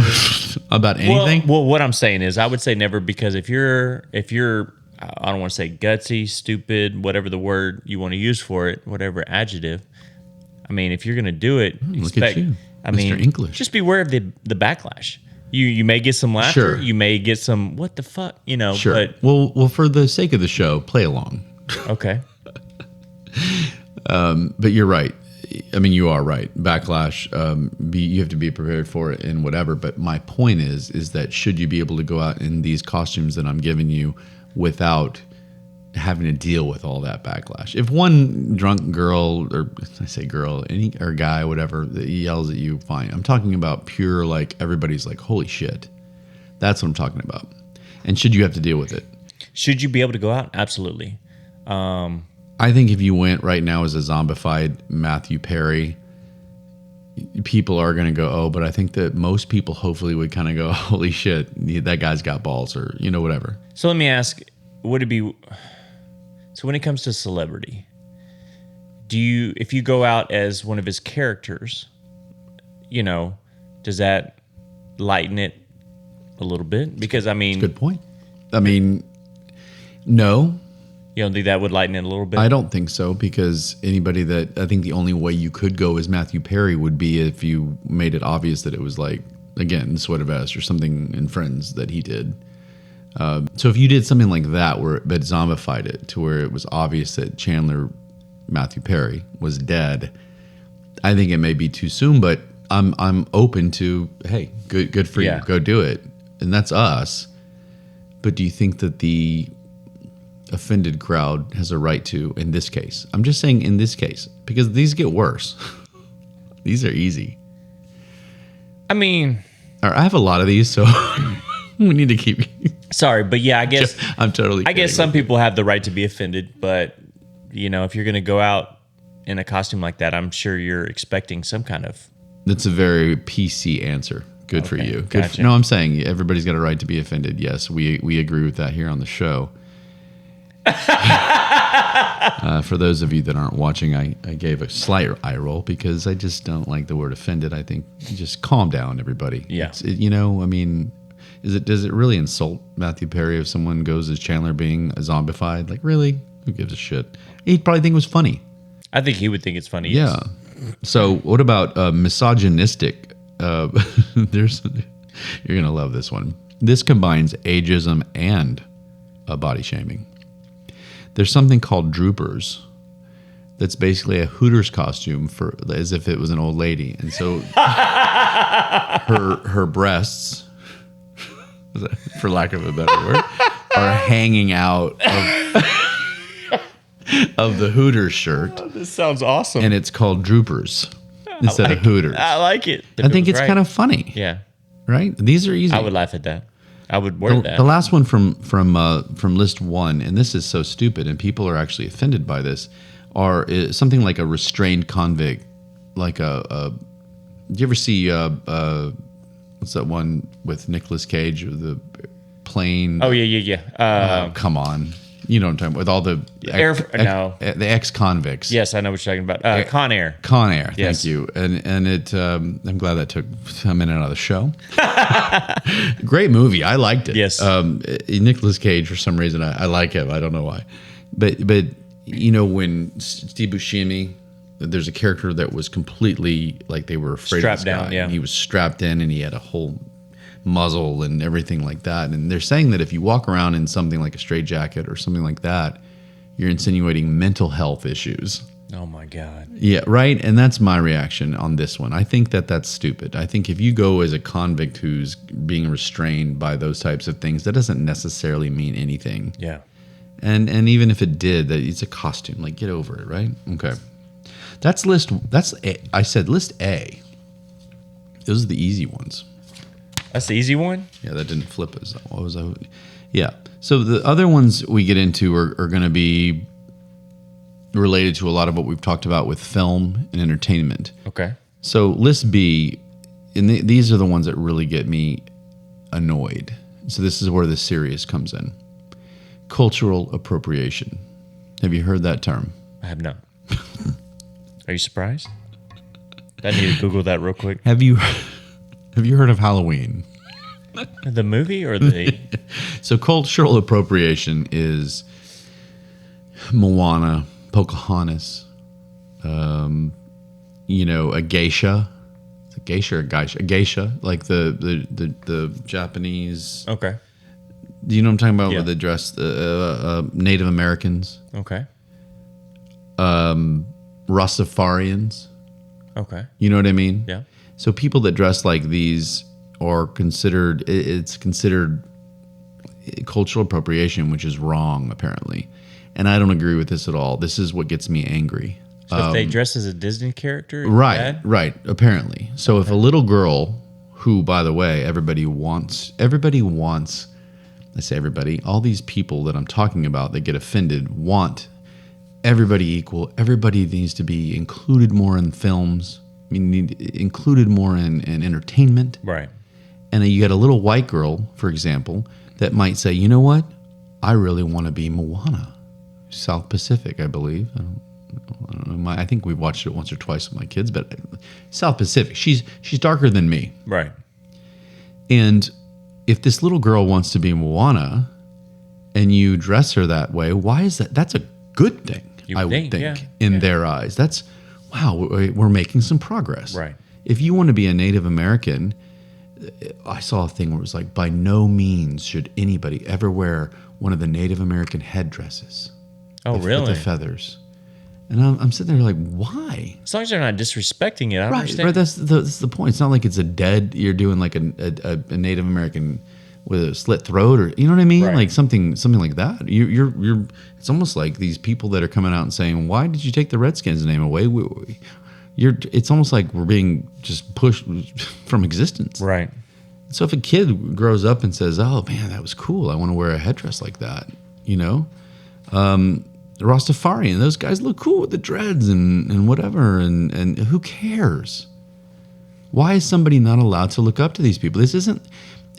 Speaker 1: about anything.
Speaker 2: Well, what I'm saying is, I would say never, because if you're, I don't want to say gutsy, stupid, whatever the word you want to use for it, whatever adjective, I mean, if you're going to do it,
Speaker 1: look at you, Mr. English.
Speaker 2: Just be aware of the backlash. You may get some laughter.
Speaker 1: Sure.
Speaker 2: You may get some, what the fuck,
Speaker 1: Sure.
Speaker 2: But,
Speaker 1: well, for the sake of the show, play along.
Speaker 2: Okay.
Speaker 1: But you're right. I mean, you are right. Backlash, you have to be prepared for it and whatever. But my point is that should you be able to go out in these costumes that I'm giving you without having to deal with all that backlash? If one drunk girl, or I say girl, or guy, whatever, that yells at you, fine. I'm talking about pure, like, everybody's like, holy shit. That's what I'm talking about. And should you have to deal with it?
Speaker 2: Should you be able to go out? Absolutely.
Speaker 1: I think if you went right now as a zombified Matthew Perry, people are going to go, oh, but I think that most people hopefully would kind of go, holy shit, that guy's got balls, or, whatever.
Speaker 2: So let me ask, would it be... So when it comes to celebrity, if you go out as one of his characters, does that lighten it a little bit? Because, I mean...
Speaker 1: Good point. I mean, no.
Speaker 2: You don't think that would lighten it a little bit?
Speaker 1: I don't think so, because I think the only way you could go as Matthew Perry would be if you made it obvious that it was like, again, Sweater Vest or something in Friends that he did. So if you did something like that, but zombified it to where it was obvious that Chandler Matthew Perry was dead, I think it may be too soon. But I'm open to, hey, good for you, go do it, and that's us. But do you think that the offended crowd has a right to, in this case? I'm just saying in this case, because these get worse. These are easy.
Speaker 2: I mean,
Speaker 1: I have a lot of these, so we need to keep.
Speaker 2: Sorry, but yeah, I guess
Speaker 1: I'm totally.
Speaker 2: I guess some people have the right to be offended, but if you're going to go out in a costume like that, I'm sure you're expecting some kind of. That's
Speaker 1: a very PC answer. Good for you. Good.
Speaker 2: Gotcha.
Speaker 1: No, I'm saying everybody's got a right to be offended. Yes, we agree with that here on the show. For those of you that aren't watching, I gave a slight eye roll because I just don't like the word offended. I think just calm down, everybody.
Speaker 2: Yeah.
Speaker 1: I mean, does it really insult Matthew Perry if someone goes as Chandler being zombified? Like, really? Who gives a shit? He'd probably think it was funny.
Speaker 2: I think he would think it's funny.
Speaker 1: Yeah.
Speaker 2: Yes.
Speaker 1: So what about misogynistic? You're gonna love this one. This combines ageism and body shaming. There's something called droopers. That's basically a Hooters costume as if it was an old lady, and so her breasts, for lack of a better word, are hanging out of the Hooters shirt.
Speaker 2: Oh, this sounds awesome.
Speaker 1: And it's called droopers instead of Hooters.
Speaker 2: I like it.
Speaker 1: I think it's kind of funny.
Speaker 2: Yeah.
Speaker 1: Right? These are easy.
Speaker 2: I would laugh at that. I would wear that.
Speaker 1: The last one from list one, and this is so stupid, and people are actually offended by this, is something like a restrained convict, like do you ever see what's that one with Nicolas Cage, the plane?
Speaker 2: Oh yeah.
Speaker 1: Come on. You know what I'm talking about, with all the the ex-convicts.
Speaker 2: Yes, I know what you're talking about. Con Air.
Speaker 1: Con Air,
Speaker 2: yes.
Speaker 1: Thank you. And it, I'm glad that took a minute out of the show. Great movie. I liked it.
Speaker 2: Yes.
Speaker 1: Nicolas Cage, for some reason, I like him. I don't know why. But when Steve Buscemi, there's a character that was completely, like, they were afraid
Speaker 2: strapped
Speaker 1: of this guy.
Speaker 2: down, yeah.
Speaker 1: And he was strapped in, and he had a whole muzzle and everything like that. And they're saying that if you walk around in something like a straitjacket or something like that, you're insinuating mental health issues.
Speaker 2: Oh my God.
Speaker 1: Yeah, right? And that's my reaction on this one. I think that's stupid. I think if you go as a convict who's being restrained by those types of things, that doesn't necessarily mean anything.
Speaker 2: Yeah.
Speaker 1: And even if it did, that it's a costume. Like, get over it, right? Okay. I said list A. Those are the easy ones.
Speaker 2: That's the easy one?
Speaker 1: Yeah, that didn't flip us. What was I? Yeah. So the other ones we get into are going to be related to a lot of what we've talked about with film and entertainment.
Speaker 2: Okay.
Speaker 1: So list B, and these are the ones that really get me annoyed. So this is where the serious comes in. Cultural appropriation. Have you heard that term?
Speaker 2: I have not. Are you surprised? I need to Google that real quick.
Speaker 1: Have you heard of Halloween?
Speaker 2: The movie or the...
Speaker 1: So cultural appropriation is Moana, Pocahontas, a geisha. It's a geisha or geisha? A geisha, like the Japanese.
Speaker 2: Okay.
Speaker 1: Do you know what I'm talking about? Yeah. Where they dress Native Americans.
Speaker 2: Okay.
Speaker 1: Rastafarians.
Speaker 2: Okay.
Speaker 1: You know what I mean?
Speaker 2: Yeah.
Speaker 1: So people that dress like these are considered. It's considered cultural appropriation, which is wrong, apparently. And I don't agree with this at all. This is what gets me angry.
Speaker 2: So if they dress as a Disney character,
Speaker 1: right, apparently. So if a little girl, who, by the way, everybody wants, I say everybody, all these people that I'm talking about that get offended want everybody equal. Everybody needs to be included more in films. I mean, included more in entertainment.
Speaker 2: Right.
Speaker 1: And then you get a little white girl, for example, that might say, you know what? I really want to be Moana. South Pacific, I believe. I don't know. I think we've watched it once or twice with my kids, but South Pacific. She's darker than me.
Speaker 2: Right.
Speaker 1: And if this little girl wants to be Moana and you dress her that way, why is that? That's a good thing, I would think, in their eyes. That's, wow, we're making some progress.
Speaker 2: Right.
Speaker 1: If you want to be a Native American, I saw a thing where it was like, by no means should anybody ever wear one of the Native American headdresses.
Speaker 2: Oh, really?
Speaker 1: With the feathers. And I'm sitting there like, why?
Speaker 2: As long as they're not disrespecting it, I understand.
Speaker 1: Right, that's the point. It's not like it's you're doing like a Native American with a slit throat, or you know what I mean? Right. Like something like that. You're. It's almost like these people that are coming out and saying, why did you take the Redskins name away? It's almost like we're being just pushed from existence.
Speaker 2: Right.
Speaker 1: So if a kid grows up and says, oh man, that was cool, I want to wear a headdress like that, Rastafarian, those guys look cool with the dreads and whatever, and who cares? Why is somebody not allowed to look up to these people? This isn't,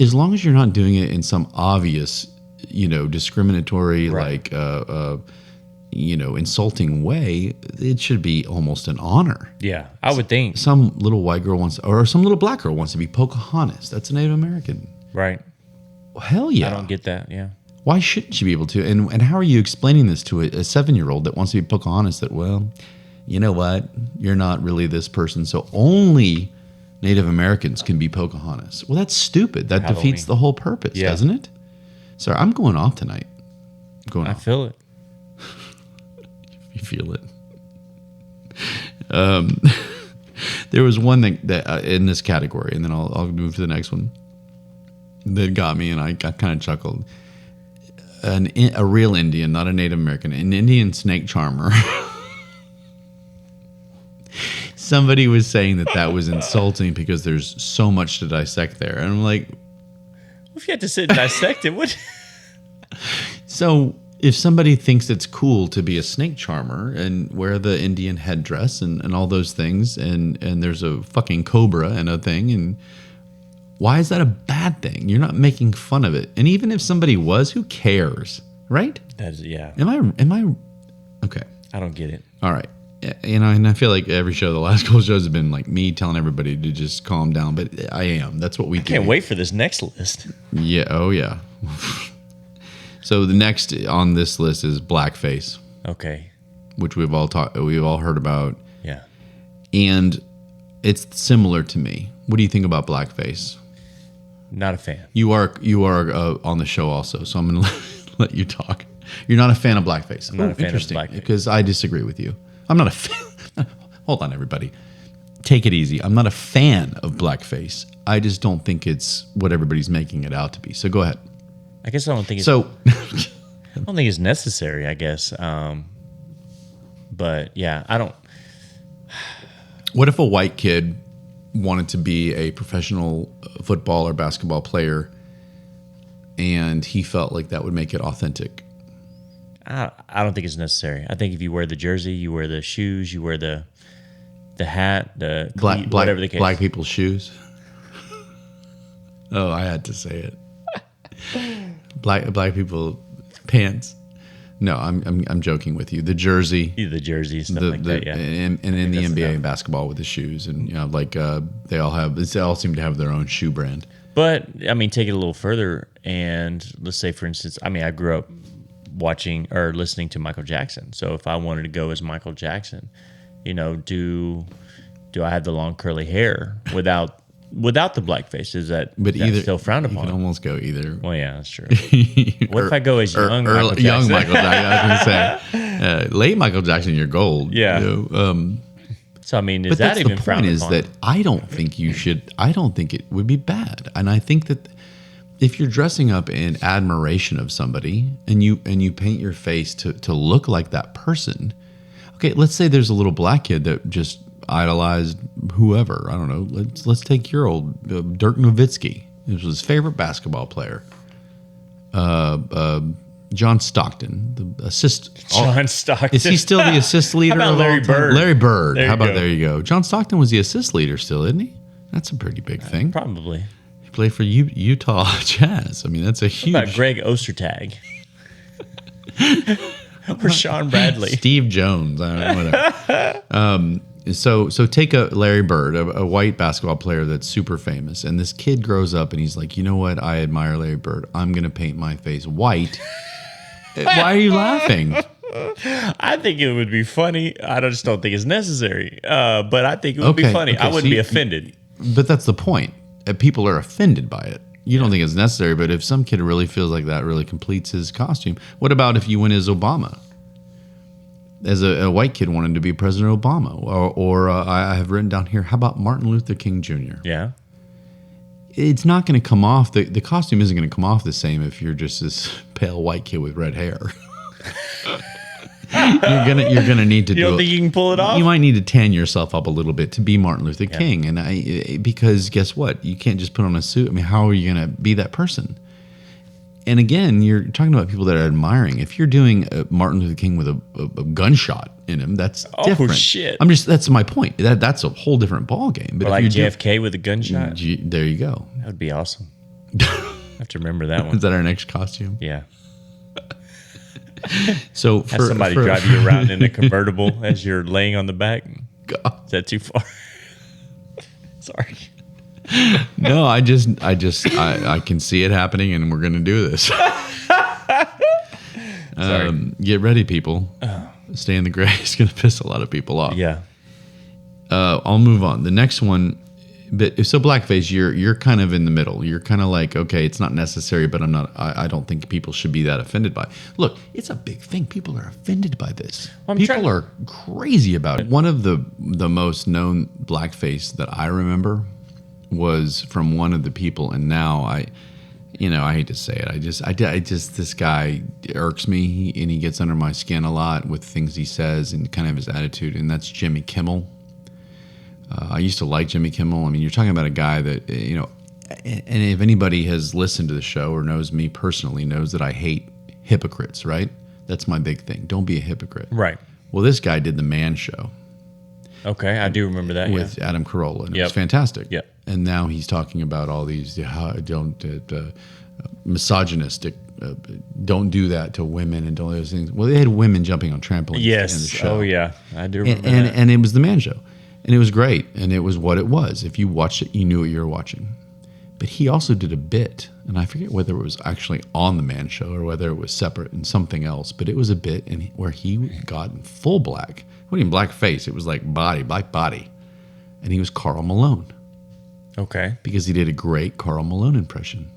Speaker 1: as long as you're not doing it in some obvious, discriminatory, right, like, insulting way, it should be almost an honor.
Speaker 2: Yeah, I would think.
Speaker 1: Some little white girl or some little black girl wants to be Pocahontas. That's a Native American.
Speaker 2: Right.
Speaker 1: Well, hell yeah.
Speaker 2: I don't get that, yeah.
Speaker 1: Why shouldn't she be able to? And how are you explaining this to a 7-year-old that wants to be Pocahontas, that, well, you know what? You're not really this person, so only Native Americans can be Pocahontas. Well, that's stupid. That defeats the whole purpose, doesn't it? Sorry, I'm going off tonight.
Speaker 2: I feel it.
Speaker 1: You feel it. There was one thing that in this category, and then I'll move to the next one, that got me, and I kind of chuckled. A real Indian, not a Native American, an Indian snake charmer. Somebody was saying that was insulting because there's so much to dissect there. And I'm like,
Speaker 2: if you had to sit and dissect it, what?
Speaker 1: So if somebody thinks it's cool to be a snake charmer and wear the Indian headdress and all those things, and there's a fucking cobra and a thing, and why is that a bad thing? You're not making fun of it. And even if somebody was, who cares? Right?
Speaker 2: That is, yeah.
Speaker 1: Am I okay?
Speaker 2: I don't get it.
Speaker 1: All right. And I feel like every show, the last couple shows have been like me telling everybody to just calm down, but I am. That's what we do.
Speaker 2: I can't wait for this next list.
Speaker 1: Yeah. Oh, yeah. So the next on this list is blackface.
Speaker 2: Okay.
Speaker 1: Which we've all heard about.
Speaker 2: Yeah.
Speaker 1: And it's similar to me. What do you think about blackface?
Speaker 2: Not a fan.
Speaker 1: You are on the show also, so I'm going to let you talk. You're not a fan of blackface.
Speaker 2: I'm not a fan of blackface.
Speaker 1: Because I disagree with you. I'm not a fan. Hold on, everybody. Take it easy. I'm not a fan of blackface. I just don't think it's what everybody's making it out to be. So go ahead.
Speaker 2: I guess I don't think it's...
Speaker 1: So...
Speaker 2: I don't think it's necessary, I guess. But yeah, I don't...
Speaker 1: What if a white kid wanted to be a professional football or basketball player and he felt like that would make it authentic?
Speaker 2: I don't think it's necessary. I think if you wear the jersey, you wear the shoes, you wear the hat, whatever the case.
Speaker 1: Black people's shoes. Oh, I had to say it. Black people pants. No, I'm joking with you. The jersey,
Speaker 2: stuff like that. Yeah,
Speaker 1: and in the NBA and basketball with the shoes, and they all seem to have their own shoe brand.
Speaker 2: But I mean, take it a little further, and let's say, for instance, I grew up watching or listening to Michael Jackson. So if I wanted to go as Michael Jackson, do do I have the long curly hair without the blackface? Is that still frowned upon?
Speaker 1: You can almost go either.
Speaker 2: Well, yeah, that's true. What if I go as young Michael Jackson?
Speaker 1: Young Michael Jackson. I was going to say, late Michael Jackson, you're gold.
Speaker 2: Yeah. You know? So I mean, is that even frowned upon?
Speaker 1: The point is that I don't think you should. I don't think it would be bad, and I think that if you're dressing up in admiration of somebody and you paint your face to look like that person, okay, let's say there's a little black kid that just idolized whoever. I don't know. Let's take your old Dirk Nowitzki. This was his favorite basketball player. John Stockton, the assist.
Speaker 2: John Stockton.
Speaker 1: Is he still the assist leader?
Speaker 2: How about Larry Bird?
Speaker 1: Larry Bird. How about there you go? John Stockton was the assist leader still, isn't he? That's a pretty big thing.
Speaker 2: Probably.
Speaker 1: He played for Utah Jazz. I mean, that's a huge.
Speaker 2: What about Greg Ostertag? Or Sean Bradley?
Speaker 1: Steve Jones. I don't know, whatever. So take a Larry Bird, a white basketball player that's super famous, and this kid grows up and he's like, you know what? I admire Larry Bird. I'm going to paint my face white. Why are you laughing?
Speaker 2: I think it would be funny. I just don't think it's necessary. But I think it would be funny. I wouldn't be offended.
Speaker 1: But that's the point. People are offended by it. You don't think it's necessary, but if some kid really feels like that really completes his costume, what about if you went as Obama? As a white kid wanted to be President Obama. Or I have written down here, how about Martin Luther King Jr.?
Speaker 2: Yeah.
Speaker 1: It's not going to come off, the costume isn't going to come off the same if you're just this pale white kid with red hair. You're gonna need to
Speaker 2: You don't think you can pull it off?
Speaker 1: You might need to tan yourself up a little bit to be Martin Luther King. And because guess what? You can't just put on a suit. I mean, how are you going to be that person? And again, you're talking about people that are admiring. If you're doing Martin Luther King with a gunshot in him, that's different.
Speaker 2: Oh, shit.
Speaker 1: That's my point. That's a whole different ball game. But
Speaker 2: like JFK with a gunshot?
Speaker 1: There you go.
Speaker 2: That would be awesome. I have to remember that one.
Speaker 1: Is that our next costume?
Speaker 2: Yeah.
Speaker 1: So
Speaker 2: have somebody drive you around in a convertible as you're laying on the back.
Speaker 1: God.
Speaker 2: Is that too far? Sorry.
Speaker 1: No, I can see it happening, and we're going to do this. Get ready, people. Stay in the gray is going to piss a lot of people off.
Speaker 2: Yeah.
Speaker 1: I'll move on. The next one, so blackface, you're kind of in the middle. You're kind of like, okay, it's not necessary, but I don't think people should be that offended by it. Look, it's a big thing. People are offended by this. People are crazy about it. One of the most known blackface that I remember was from one of the people, and now I hate to say it. I just this guy irks me, and he gets under my skin a lot with things he says and kind of his attitude, and that's Jimmy Kimmel. I used to like Jimmy Kimmel. I mean, you're talking about a guy that, and if anybody has listened to the show or knows me personally, knows that I hate hypocrites, right? That's my big thing. Don't be a hypocrite.
Speaker 2: Right.
Speaker 1: Well, this guy did The Man Show.
Speaker 2: Okay, I do remember that.
Speaker 1: With Adam Carolla, and it was fantastic.
Speaker 2: Yeah.
Speaker 1: And now he's talking about all these misogynistic, don't do that to women and don't those things. Well, they had women jumping on trampolines.
Speaker 2: Yes.
Speaker 1: In the show.
Speaker 2: Oh, yeah. I do remember that.
Speaker 1: And it was The Man Show. And it was great. And it was what it was. If you watched it, you knew what you were watching. But he also did a bit, and I forget whether it was actually on The Man Show or whether it was separate and something else, but it was a bit where he got in full black. It wasn't even black face. It was like black body. And he was Karl Malone.
Speaker 2: Okay.
Speaker 1: Because he did a great Karl Malone impression.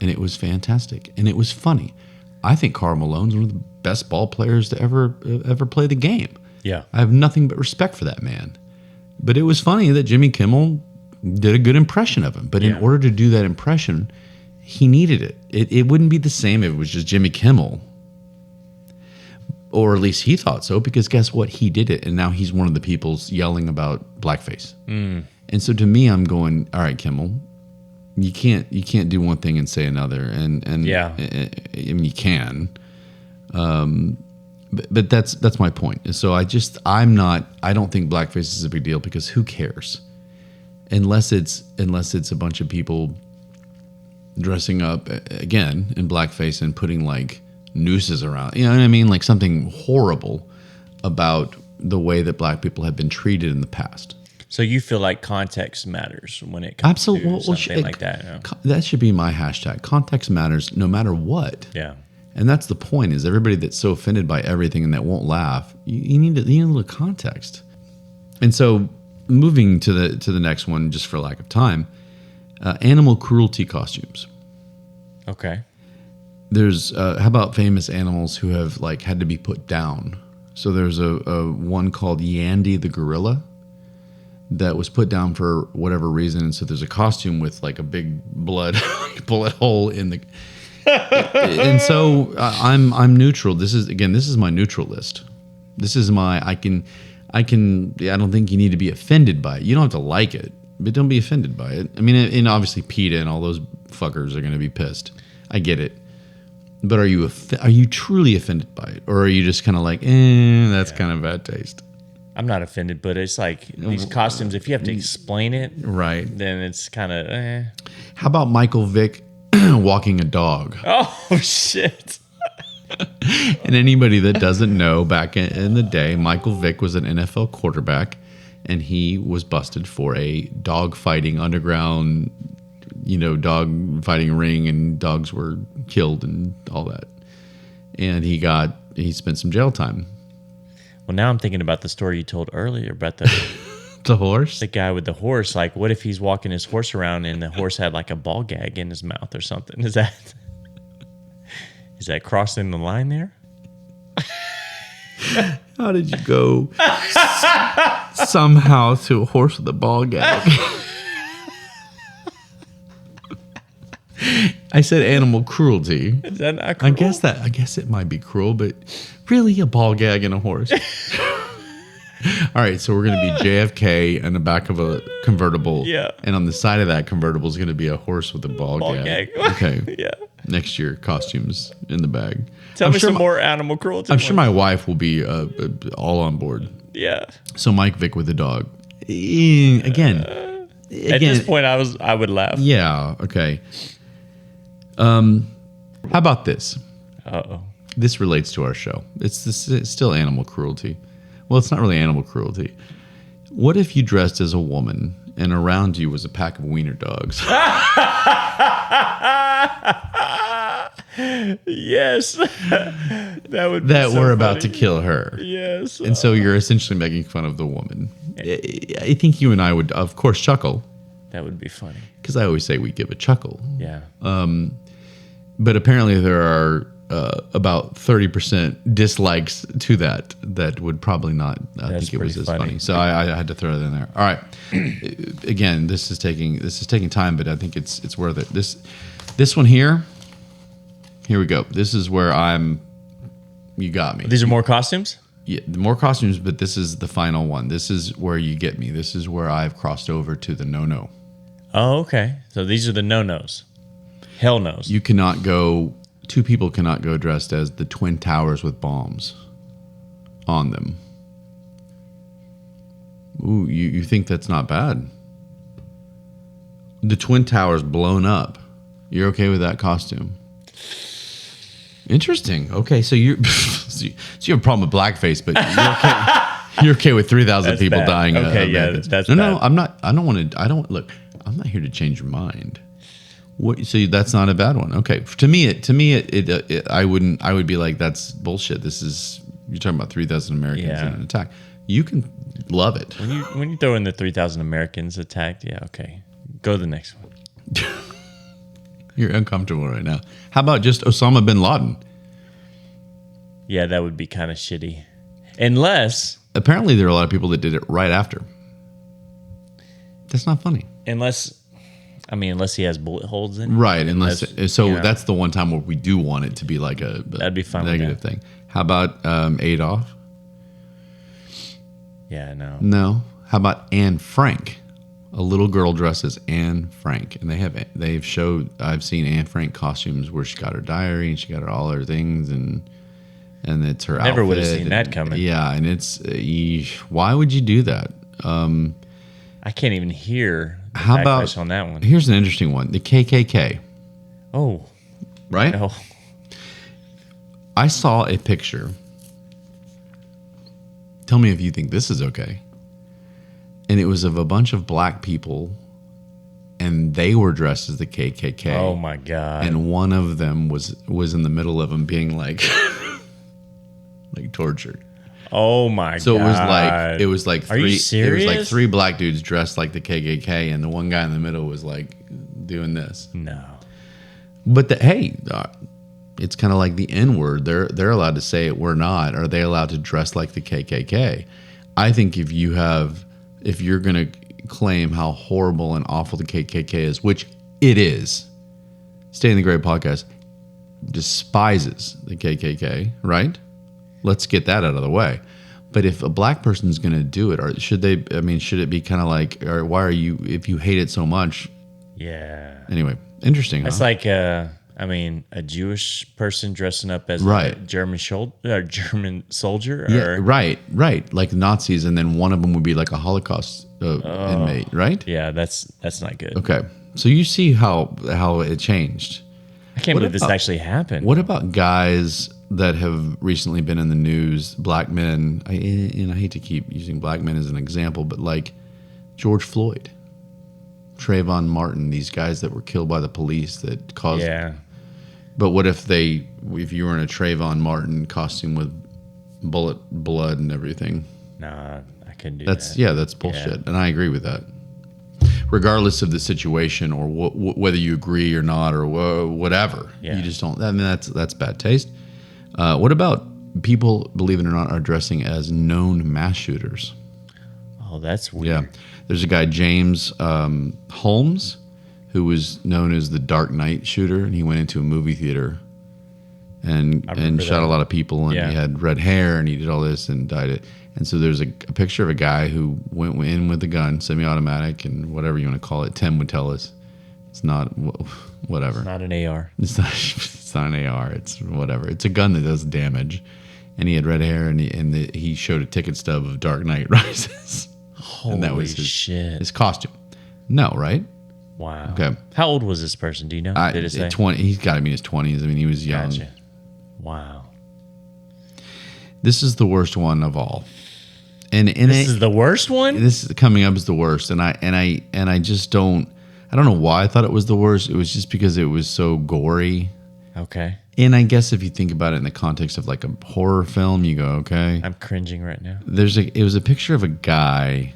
Speaker 1: And it was fantastic. And it was funny. I think Karl Malone's one of the best ball players to ever play the game.
Speaker 2: Yeah.
Speaker 1: I have nothing but respect for that man. But it was funny that Jimmy Kimmel did a good impression of him. But in order to do that impression, he needed it. It wouldn't be the same if it was just Jimmy Kimmel. Or at least he thought so, because guess what? He did it, and now he's one of the people yelling about blackface. And so to me, I'm going, all right, Kimmel, you can't do one thing and say another. And I mean, you can. But that's my point. And so I don't think blackface is a big deal, because who cares? Unless it's a bunch of people dressing up again in blackface and putting like nooses around, you know what I mean? Like something horrible about the way that black people have been treated in the past.
Speaker 2: So you feel like context matters when it comes to something like that? You know?
Speaker 1: That should be my hashtag. Context matters no matter what.
Speaker 2: Yeah.
Speaker 1: And that's the point, is everybody that's so offended by everything and that won't laugh, you need a little context. And so moving to the next one, just for lack of time, animal cruelty costumes.
Speaker 2: Okay.
Speaker 1: There's how about famous animals who have like had to be put down? So there's a one called Yandy the gorilla that was put down for whatever reason, and so there's a costume with like a big bullet hole in the. And so I'm neutral. This is my neutral list. This is my I don't think you need to be offended by it. You don't have to like it, but don't be offended by it. I mean, and obviously PETA and all those fuckers are going to be pissed. I get it. But are you truly offended by it? Or are you just kind of like, that's kind of bad taste?
Speaker 2: I'm not offended, but it's like these costumes, if you have to explain it,
Speaker 1: right,
Speaker 2: then it's kind of
Speaker 1: How about Michael Vick walking a dog?
Speaker 2: Oh, shit.
Speaker 1: And anybody that doesn't know, back in the day, Michael Vick was an NFL quarterback, and he was busted for a dog fighting underground, dog fighting ring, and dogs were killed and all that. And he spent some jail time.
Speaker 2: Well, now I'm thinking about the story you told earlier about the
Speaker 1: the horse,
Speaker 2: the guy with the horse. Like, what if he's walking his horse around and the horse had like a ball gag in his mouth or something? Is that crossing the line there?
Speaker 1: How did you go somehow to a horse with a ball gag? I said animal cruelty.
Speaker 2: Is that not cruel?
Speaker 1: I guess it might be cruel, but really, a ball gag and a horse. All right, so we're going to be JFK in the back of a convertible.
Speaker 2: Yeah.
Speaker 1: And on the side of that convertible is going to be a horse with a ball gag. Okay.
Speaker 2: Yeah.
Speaker 1: Next year, costumes in the bag.
Speaker 2: Tell me some more animal cruelty.
Speaker 1: I'm sure my wife will be all on board.
Speaker 2: Yeah.
Speaker 1: So Mike Vick with the dog. Again.
Speaker 2: At this point, I would laugh.
Speaker 1: Yeah. Okay. How about this?
Speaker 2: Uh-oh.
Speaker 1: This relates to our show. It's still animal cruelty. Well, it's not really animal cruelty. What if you dressed as a woman and around you was a pack of wiener dogs?
Speaker 2: Yes. That would be
Speaker 1: that
Speaker 2: so
Speaker 1: were about
Speaker 2: funny.
Speaker 1: to kill her.
Speaker 2: Yes.
Speaker 1: And so you're essentially making fun of the woman. I think you and I would, of course, chuckle.
Speaker 2: That would be funny.
Speaker 1: Because I always say we give a chuckle.
Speaker 2: Yeah.
Speaker 1: But apparently there are about 30% dislikes to that would probably not think it was as funny. So I had to throw that in there. All right. Again, this is taking time, but I think it's worth it. This one here we go. This is where you got me.
Speaker 2: These are more costumes?
Speaker 1: Yeah, more costumes, but this is the final one. This is where you get me. This is where I've crossed over to the no-no.
Speaker 2: Oh, okay. So these are the no-nos. Hell no's.
Speaker 1: Two people cannot go dressed as the Twin Towers with bombs on them. Ooh, you think that's not bad? The Twin Towers blown up. You're okay with that costume? Interesting. Okay, so you have a problem with blackface, but you're okay. You're okay with 3,000 people
Speaker 2: bad.
Speaker 1: dying.
Speaker 2: Okay, yeah, that's
Speaker 1: no,
Speaker 2: bad.
Speaker 1: No, I'm not. I don't want to. Look, I'm not here to change your mind. So that's not a bad one. Okay, to me, I would be like, that's bullshit. You're talking about 3,000 Americans in an attack. You can love it.
Speaker 2: When you throw in the 3,000 Americans attacked, yeah, okay. Go to the next one.
Speaker 1: You're uncomfortable right now. How about just Osama bin Laden?
Speaker 2: Yeah, that would be kind of shitty. Unless...
Speaker 1: Apparently there are a lot of people that did it right after. That's not funny.
Speaker 2: Unless he has bullet holes in it.
Speaker 1: Right, that's the one time where we do want it to be like
Speaker 2: that'd be fun
Speaker 1: negative thing. How about Adolf?
Speaker 2: Yeah, no.
Speaker 1: No. How about Anne Frank? A little girl dressed as Anne Frank, and I've seen Anne Frank costumes where she got her diary and she got all her things, and it's her outfit.
Speaker 2: Never would have seen that coming.
Speaker 1: Yeah, and it's why would you do that?
Speaker 2: I can't even hear.
Speaker 1: How about
Speaker 2: on that one?
Speaker 1: Here's an interesting one: the KKK.
Speaker 2: Oh,
Speaker 1: right.
Speaker 2: No.
Speaker 1: I saw a picture. Tell me if you think this is okay. And it was of a bunch of black people, and they were dressed as the KKK.
Speaker 2: Oh my god!
Speaker 1: And one of them was in the middle of them being like, like tortured.
Speaker 2: Oh my god!
Speaker 1: So it was like
Speaker 2: Are you serious?
Speaker 1: It was like three black dudes dressed like the KKK, and the one guy in the middle was like doing this.
Speaker 2: No.
Speaker 1: But it's kind of like the N word. They're allowed to say it. We're not. Are they allowed to dress like the KKK? I think if you're gonna claim how horrible and awful the KKK is, which it is, Stay in the Gray podcast despises the KKK, right? Let's get that out of the way. But if a black person's going to do it, or should they? I mean, should it be kind of like, or why are you? If you hate it so much,
Speaker 2: yeah.
Speaker 1: Anyway, interesting.
Speaker 2: That's like, a Jewish person dressing up as a German soldier.
Speaker 1: Yeah, right. Like Nazis, and then one of them would be like a Holocaust inmate, right?
Speaker 2: Yeah, that's not good.
Speaker 1: Okay, so you see how it changed.
Speaker 2: I can't believe this actually happened.
Speaker 1: What about guys that have recently been in the news, black men? I hate to keep using black men as an example, but like George Floyd, Trayvon Martin, these guys that were killed by the police that caused.
Speaker 2: Yeah.
Speaker 1: But what if you were in a Trayvon Martin costume with bullet blood and everything?
Speaker 2: Nah, I couldn't do that.
Speaker 1: Yeah, that's bullshit, and I agree with that. Regardless of the situation or whether you agree or not or whatever, you just don't. I mean, that's bad taste. What about people, believe it or not, are dressing as known mass shooters?
Speaker 2: Oh, that's weird.
Speaker 1: Yeah, there's a guy, James Holmes, who was known as the Dark Knight shooter, and he went into a movie theater and shot a lot of people, and he had red hair, and he did all this and died it. And so there's a picture of a guy who went in with a gun, semi-automatic, and whatever you want to call it. Tim would tell us it's not whatever.
Speaker 2: It's not an AR.
Speaker 1: It's not an AR. It's whatever. It's a gun that does damage. And he had red hair, and he showed a ticket stub of Dark Knight Rises.
Speaker 2: Holy
Speaker 1: and that was his costume. No, right?
Speaker 2: Wow.
Speaker 1: Okay.
Speaker 2: How old was this person? Do you know? Did it say?
Speaker 1: 20. He's got to be in his 20s. I mean, he was young.
Speaker 2: Gotcha. Wow.
Speaker 1: This is the worst one of all. And
Speaker 2: this is the worst one?
Speaker 1: This is coming up as the worst. And I just don't know why I thought it was the worst. It was just because it was so gory.
Speaker 2: Okay.
Speaker 1: And I guess if you think about it in the context of like a horror film, you go, okay.
Speaker 2: I'm cringing right now.
Speaker 1: It was a picture of a guy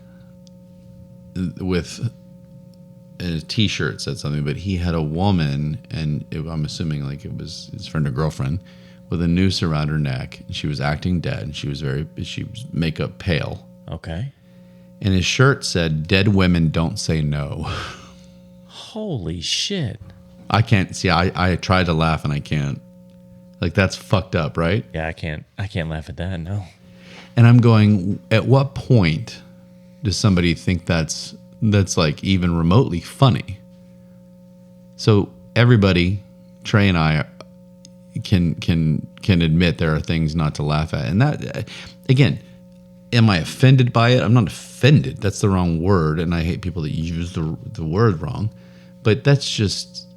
Speaker 1: with a t-shirt said something, but he had a woman, and I'm assuming like it was his friend or girlfriend, with a noose around her neck. She was acting dead. She was makeup pale.
Speaker 2: Okay.
Speaker 1: And his shirt said, "Dead women don't say no."
Speaker 2: Holy shit.
Speaker 1: I can't see. I tried to laugh and I can't. Like, that's fucked up, right?
Speaker 2: Yeah, I can't laugh at that. No. And
Speaker 1: I'm going, at what point does somebody think that's like even remotely funny? So everybody, Trey and I, can admit there are things not to laugh at. And that, again, am I offended by it? I'm not offended. That's the wrong word, and I hate people that use the word wrong. But that's just,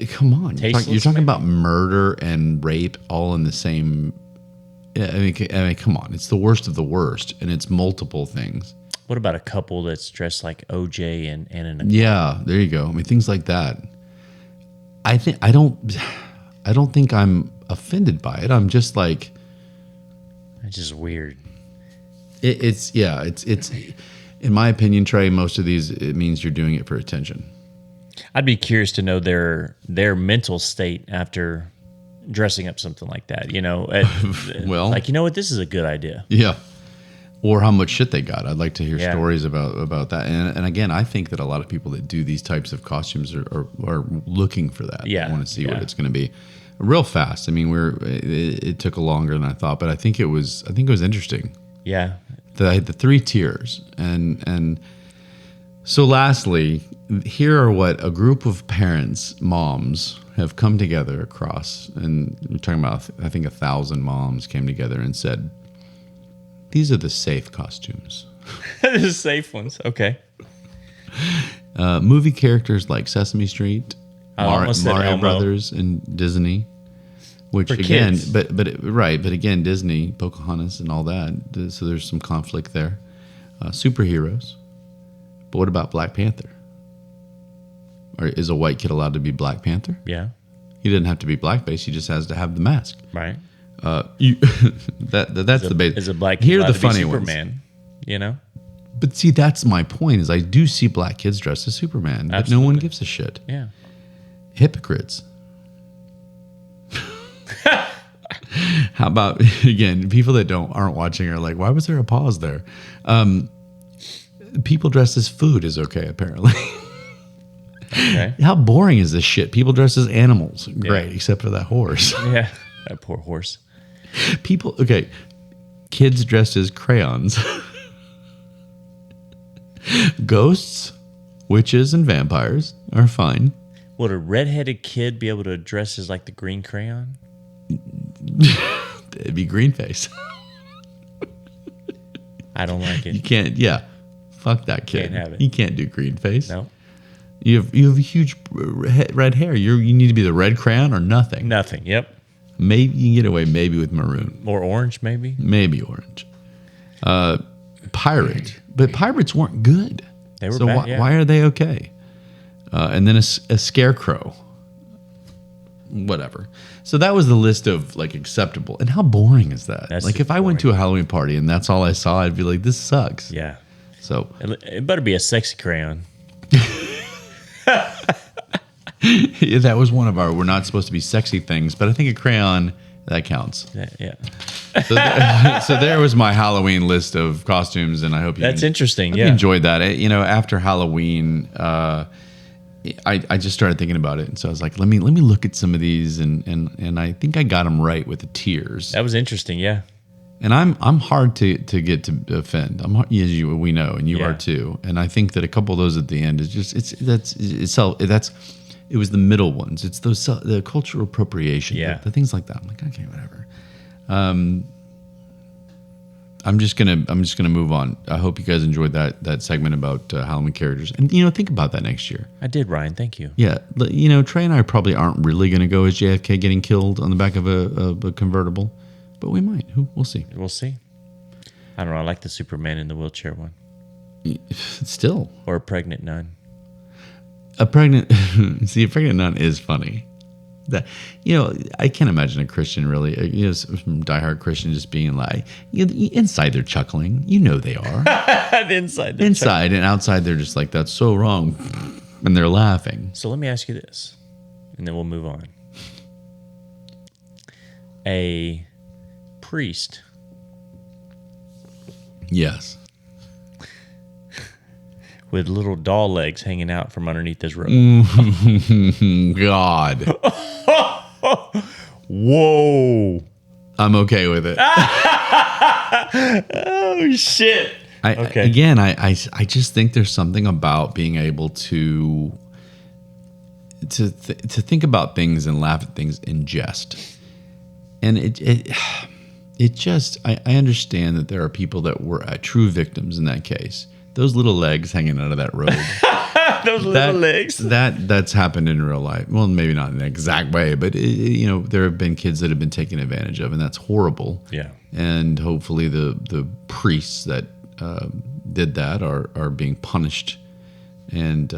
Speaker 1: come on. You're talking about murder and rape all in the same. I mean, come on. It's the worst of the worst, and it's multiple things.
Speaker 2: What about a couple that's dressed like OJ and Anna Nicole?
Speaker 1: Yeah, there you go. I mean, things like that. I don't think I'm offended by it. I'm just like,
Speaker 2: it's just weird.
Speaker 1: It's in my opinion, Trey, most of these, it means you're doing it for attention.
Speaker 2: I'd be curious to know their mental state after dressing up something like that. You know,
Speaker 1: well,
Speaker 2: like, you know what, this is a good idea.
Speaker 1: Yeah. Or how much shit they got. I'd like to hear stories about that. And again, I think that a lot of people that do these types of costumes are looking for that.
Speaker 2: Yeah.
Speaker 1: Want to see what it's going to be. Real fast. I mean, it took longer than I thought, but I think it was interesting.
Speaker 2: Yeah.
Speaker 1: The 3 tiers. And so lastly, here are what a group of parents, moms, have come together across. And we're talking about, I think 1,000 moms came together and said, these are the safe costumes.
Speaker 2: The safe ones. Okay.
Speaker 1: Movie characters like Sesame Street, Mario Brothers, and Disney. Which
Speaker 2: for
Speaker 1: again,
Speaker 2: kids.
Speaker 1: but again, Disney, Pocahontas, and all that. So there's some conflict there. Superheroes. But what about Black Panther? Or is a white kid allowed to be Black Panther?
Speaker 2: Yeah.
Speaker 1: He doesn't have to be blackface. He just has to have the mask.
Speaker 2: Right.
Speaker 1: That's the base.
Speaker 2: Is a black kid
Speaker 1: Here are
Speaker 2: allowed
Speaker 1: the
Speaker 2: to be
Speaker 1: funny ones.
Speaker 2: Superman? You know.
Speaker 1: But see, that's my point. Is I do see black kids dressed as Superman, but no one gives a shit.
Speaker 2: Yeah.
Speaker 1: Hypocrites. How about, again, people that aren't watching are like, why was there a pause there? People dressed as food is okay, apparently.
Speaker 2: Okay.
Speaker 1: How boring is this shit? People dressed as animals. Great, except for that horse.
Speaker 2: Yeah. That poor horse.
Speaker 1: Kids dressed as crayons. Ghosts, witches, and vampires are fine.
Speaker 2: Would a redheaded kid be able to dress as like the green crayon?
Speaker 1: It'd be green face.
Speaker 2: I don't like it.
Speaker 1: You can't. Yeah, fuck that kid.
Speaker 2: Can't have it.
Speaker 1: You can't do green face.
Speaker 2: No.
Speaker 1: You have a huge red hair. You need to be the red crayon or nothing.
Speaker 2: Nothing. Yep.
Speaker 1: Maybe you can get away. Maybe with maroon.
Speaker 2: Or orange, maybe.
Speaker 1: Maybe orange. Pirate, but pirates weren't good.
Speaker 2: They were
Speaker 1: so
Speaker 2: bad.
Speaker 1: why are they okay? And then a scarecrow. Whatever. So that was the list of like acceptable. And how boring is that?
Speaker 2: That's
Speaker 1: like if I went to a Halloween party and that's all I saw, I'd be like, this sucks.
Speaker 2: Yeah.
Speaker 1: So
Speaker 2: it better be a sexy crayon.
Speaker 1: that was one of our, we're not supposed to be sexy things, but I think a crayon, that counts.
Speaker 2: Yeah.
Speaker 1: So there was my Halloween list of costumes, and I hope you
Speaker 2: That's interesting.
Speaker 1: You enjoyed that. After Halloween, I just started thinking about it, and so I was like, let me look at some of these, and I think I got them right with the tiers.
Speaker 2: That was interesting. Yeah.
Speaker 1: And I'm hard to get to offend. I'm hard, as we know, and you are too. And I think that a couple of those at the end is just it was the middle ones. It's those the cultural appropriation, the things like that. I'm like, okay, whatever. I'm just gonna move on. I hope you guys enjoyed that segment about Halloween characters, and think about that next year.
Speaker 2: I did, Ryan. Thank you.
Speaker 1: Yeah, Trey and I probably aren't really gonna go as JFK getting killed on the back of a convertible, but we might. We'll see.
Speaker 2: We'll see. I don't know. I like the Superman in the wheelchair one.
Speaker 1: Still,
Speaker 2: or a pregnant nun.
Speaker 1: A pregnant nun is funny. That I can't imagine a Christian really, some diehard Christian just being like, inside they're chuckling. They are.
Speaker 2: Inside
Speaker 1: and outside they're just like, that's so wrong, and they're laughing.
Speaker 2: So let me ask you this, and then we'll move on. A priest.
Speaker 1: Yes.
Speaker 2: With little doll legs hanging out from underneath his robe.
Speaker 1: God.
Speaker 2: Whoa.
Speaker 1: I'm okay with it.
Speaker 2: Oh, shit.
Speaker 1: Okay. Again, I just think there's something about being able to think about things and laugh at things in jest. And it just, I understand that there are people that were true victims in that case. Those little legs hanging out of that robe.
Speaker 2: Those little legs.
Speaker 1: That's happened in real life. Well, maybe not in an exact way, but there have been kids that have been taken advantage of, and that's horrible.
Speaker 2: Yeah.
Speaker 1: And hopefully the priests that did that are being punished, and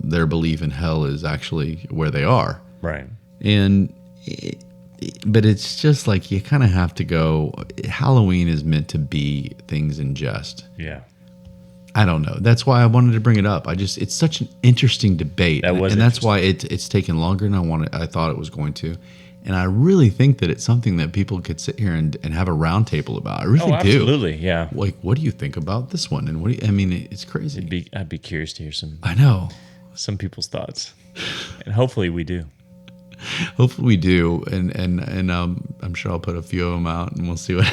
Speaker 1: their belief in hell is actually where they are.
Speaker 2: Right.
Speaker 1: But it's just like you kind of have to go. Halloween is meant to be things in jest.
Speaker 2: Yeah.
Speaker 1: I don't know. That's why I wanted to bring it up. It's such an interesting debate, and that's why it's taken longer than I thought it was going to. And I really think that it's something that people could sit here and have a round table about. I really do.
Speaker 2: Absolutely, yeah.
Speaker 1: Like, what do you think about this one? And it's crazy.
Speaker 2: I'd be curious to hear some people's thoughts, and hopefully we do.
Speaker 1: Hopefully we do, and I'm sure I'll put a few of them out, and we'll see what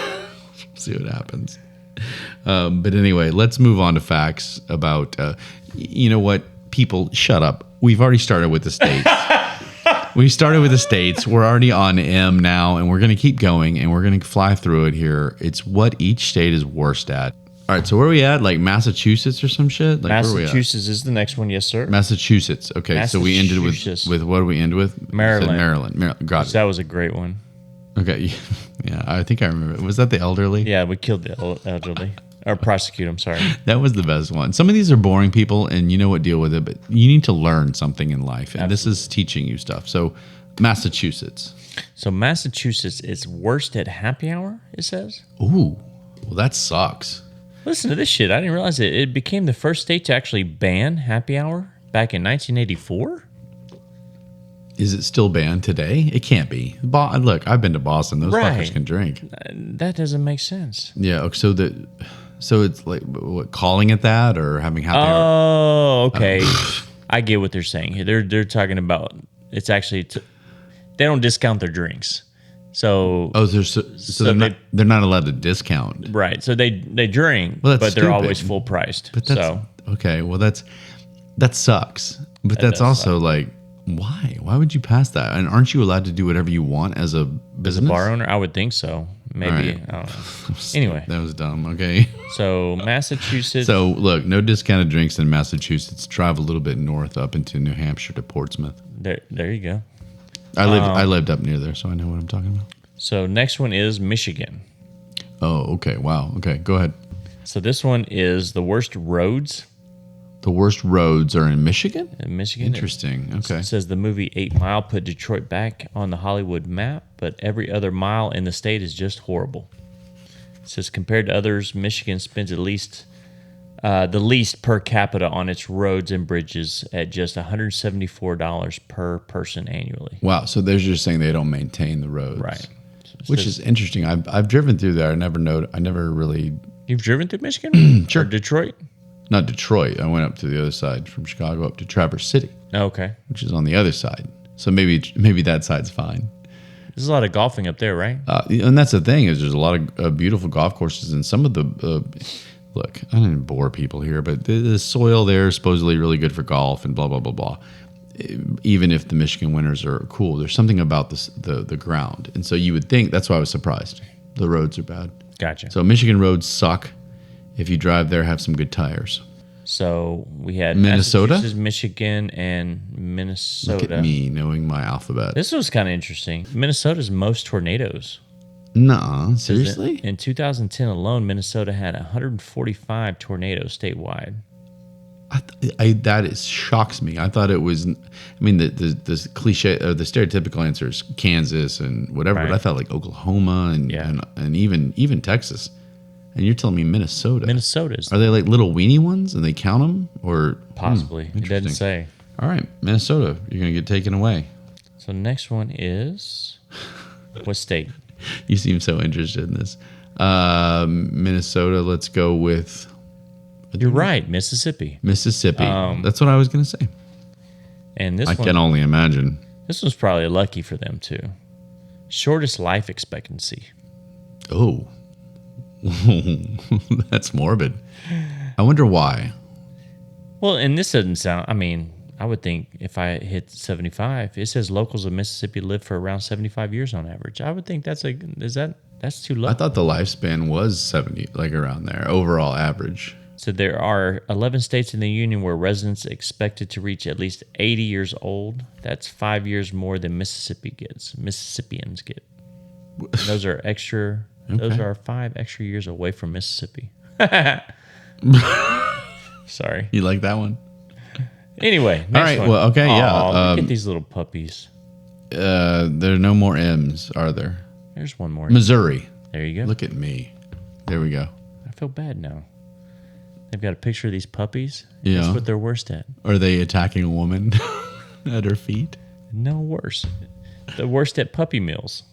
Speaker 1: happens. But anyway, let's move on to facts about, what? People, shut up. We've already started with the states. We're already on M now, and we're going to keep going, and we're going to fly through it here. It's what each state is worst at. All right, so where are we at? Like Massachusetts or some shit? Like,
Speaker 2: Massachusetts is the next one, yes, sir.
Speaker 1: Massachusetts. Okay, so we ended with what did we end with?
Speaker 2: Maryland.
Speaker 1: Maryland. Got it.
Speaker 2: That was a great one.
Speaker 1: Okay, yeah, I think I remember. Was that the elderly?
Speaker 2: Yeah, we killed the elderly. Or prosecute, I'm sorry.
Speaker 1: That was the best one. Some of these are boring, people, and deal with it, but you need to learn something in life, and This is teaching you stuff. So Massachusetts.
Speaker 2: So Massachusetts is worst at happy hour, it says.
Speaker 1: Ooh, well, that sucks.
Speaker 2: Listen to this shit. I didn't realize it. It became the first state to actually ban happy hour back in 1984.
Speaker 1: Is it still banned today? It can't be. Look, I've been to Boston. Those fuckers can drink.
Speaker 2: That doesn't make sense.
Speaker 1: Yeah. So it's like what, calling it that or having happy hour?
Speaker 2: Oh, okay. I get what they're saying here. They're talking about it's actually they don't discount their drinks. So
Speaker 1: they're not allowed to discount.
Speaker 2: Right. So they drink, but they're always full priced.
Speaker 1: But that's okay. Well, that sucks. But that's also like, why? Why would you pass that? And aren't you allowed to do whatever you want as a business?
Speaker 2: As a bar owner, I would think so. Maybe. Right. I don't know. Anyway.
Speaker 1: That was dumb. Okay.
Speaker 2: So Massachusetts.
Speaker 1: So look, no discounted drinks in Massachusetts. Drive a little bit north up into New Hampshire to Portsmouth.
Speaker 2: There you go.
Speaker 1: I lived up near there, so I know what I'm talking about.
Speaker 2: So next one is Michigan.
Speaker 1: Oh, okay. Wow. Okay, go ahead.
Speaker 2: So this one is the worst roads.
Speaker 1: The worst roads are in Michigan?
Speaker 2: In Michigan.
Speaker 1: Interesting. Okay.
Speaker 2: It says the movie 8 Mile put Detroit back on the Hollywood map, but every other mile in the state is just horrible. It says compared to others, Michigan spends the least per capita on its roads and bridges at just $174 per person annually.
Speaker 1: Wow. So they're just saying they don't maintain the roads.
Speaker 2: Right.
Speaker 1: Which is interesting. I've driven through there. I never really.
Speaker 2: You've driven through Michigan?
Speaker 1: Sure.
Speaker 2: Or Detroit?
Speaker 1: Not Detroit. I went up to the other side from Chicago up to Traverse City.
Speaker 2: Oh, okay.
Speaker 1: Which is on the other side. So maybe that side's fine.
Speaker 2: There's a lot of golfing up there, right?
Speaker 1: And that's the thing is there's a lot of beautiful golf courses and some of the look. I don't bore people here, but the soil there is supposedly really good for golf and blah blah blah blah. Even if the Michigan winters are cool, there's something about the ground, and so you would think that's why I was surprised. The roads are bad.
Speaker 2: Gotcha.
Speaker 1: So Michigan roads suck. If you drive there, have some good tires.
Speaker 2: So we had
Speaker 1: Minnesota,
Speaker 2: Michigan, and Minnesota.
Speaker 1: Look at me knowing my alphabet.
Speaker 2: This was kind of interesting. Minnesota's most tornadoes.
Speaker 1: Nuh-uh, seriously?
Speaker 2: In 2010 alone, Minnesota had 145 tornadoes statewide.
Speaker 1: That shocks me. I thought it was. I mean, the cliche, the stereotypical answer is Kansas and whatever, but I thought like Oklahoma and even Texas. And you're telling me Minnesota?
Speaker 2: Minnesota's.
Speaker 1: Are they like little weenie ones and they count them or
Speaker 2: possibly? It doesn't say.
Speaker 1: All right, Minnesota, you're gonna get taken away.
Speaker 2: So next one is what state?
Speaker 1: You seem so interested in this. Minnesota. Let's go with.
Speaker 2: You're right, Mississippi.
Speaker 1: Mississippi. That's what I was gonna say.
Speaker 2: And this
Speaker 1: I can only imagine.
Speaker 2: This was probably lucky for them too. Shortest life expectancy.
Speaker 1: Oh. That's morbid. I wonder why.
Speaker 2: Well, and this doesn't sound. I mean, I would think if I hit 75, it says locals of Mississippi live for around 75 years on average. I would think that's too low.
Speaker 1: I thought the lifespan was 70, like around there, overall average.
Speaker 2: So there are 11 states in the union where residents are expected to reach at least 80 years old. That's 5 years more than Mississippians get. And those are extra. Okay. Those are 5 extra years away from Mississippi. Sorry.
Speaker 1: You like that one?
Speaker 2: Anyway.
Speaker 1: All right.
Speaker 2: One.
Speaker 1: Well, okay. Yeah.
Speaker 2: Look at these little puppies.
Speaker 1: There are no more M's, are there?
Speaker 2: There's one more.
Speaker 1: Missouri.
Speaker 2: There you go.
Speaker 1: Look at me. There we go.
Speaker 2: I feel bad now. They've got a picture of these puppies.
Speaker 1: Yeah.
Speaker 2: That's what they're worst at.
Speaker 1: Are they attacking a woman at her feet?
Speaker 2: No, worse. The worst at puppy mills.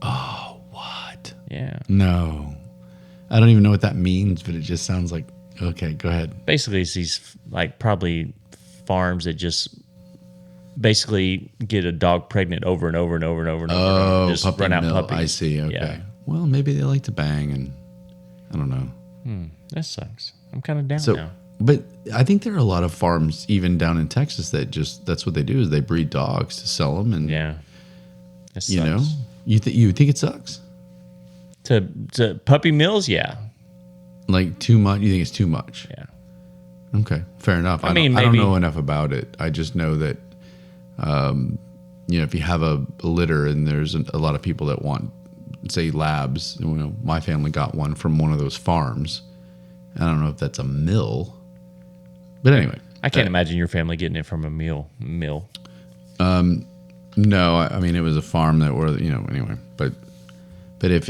Speaker 1: Oh, what?
Speaker 2: Yeah.
Speaker 1: No. I don't even know what that means, but it just sounds like, okay, go ahead.
Speaker 2: Basically, it's these, like, probably farms that just basically get a dog pregnant over and over and over and over and over.
Speaker 1: Oh,
Speaker 2: just run out puppies.
Speaker 1: I see. Okay.
Speaker 2: Yeah.
Speaker 1: Well, maybe they like to bang, and I don't know.
Speaker 2: That sucks. I'm kind of down now.
Speaker 1: But I think there are a lot of farms, even down in Texas, that that's what they do is they breed dogs to sell them, and
Speaker 2: yeah, that sucks.
Speaker 1: You know, you think it sucks
Speaker 2: to puppy mills, yeah.
Speaker 1: Like too much? You think it's too much?
Speaker 2: Yeah.
Speaker 1: Okay, fair enough. I don't know enough about it. I just know that, if you have a litter and there's a lot of people that want, say, labs. My family got one from one of those farms. I don't know if that's a mill, but anyway,
Speaker 2: I can't imagine your family getting it from a mill.
Speaker 1: No, I mean it was a farm that were anyway. But if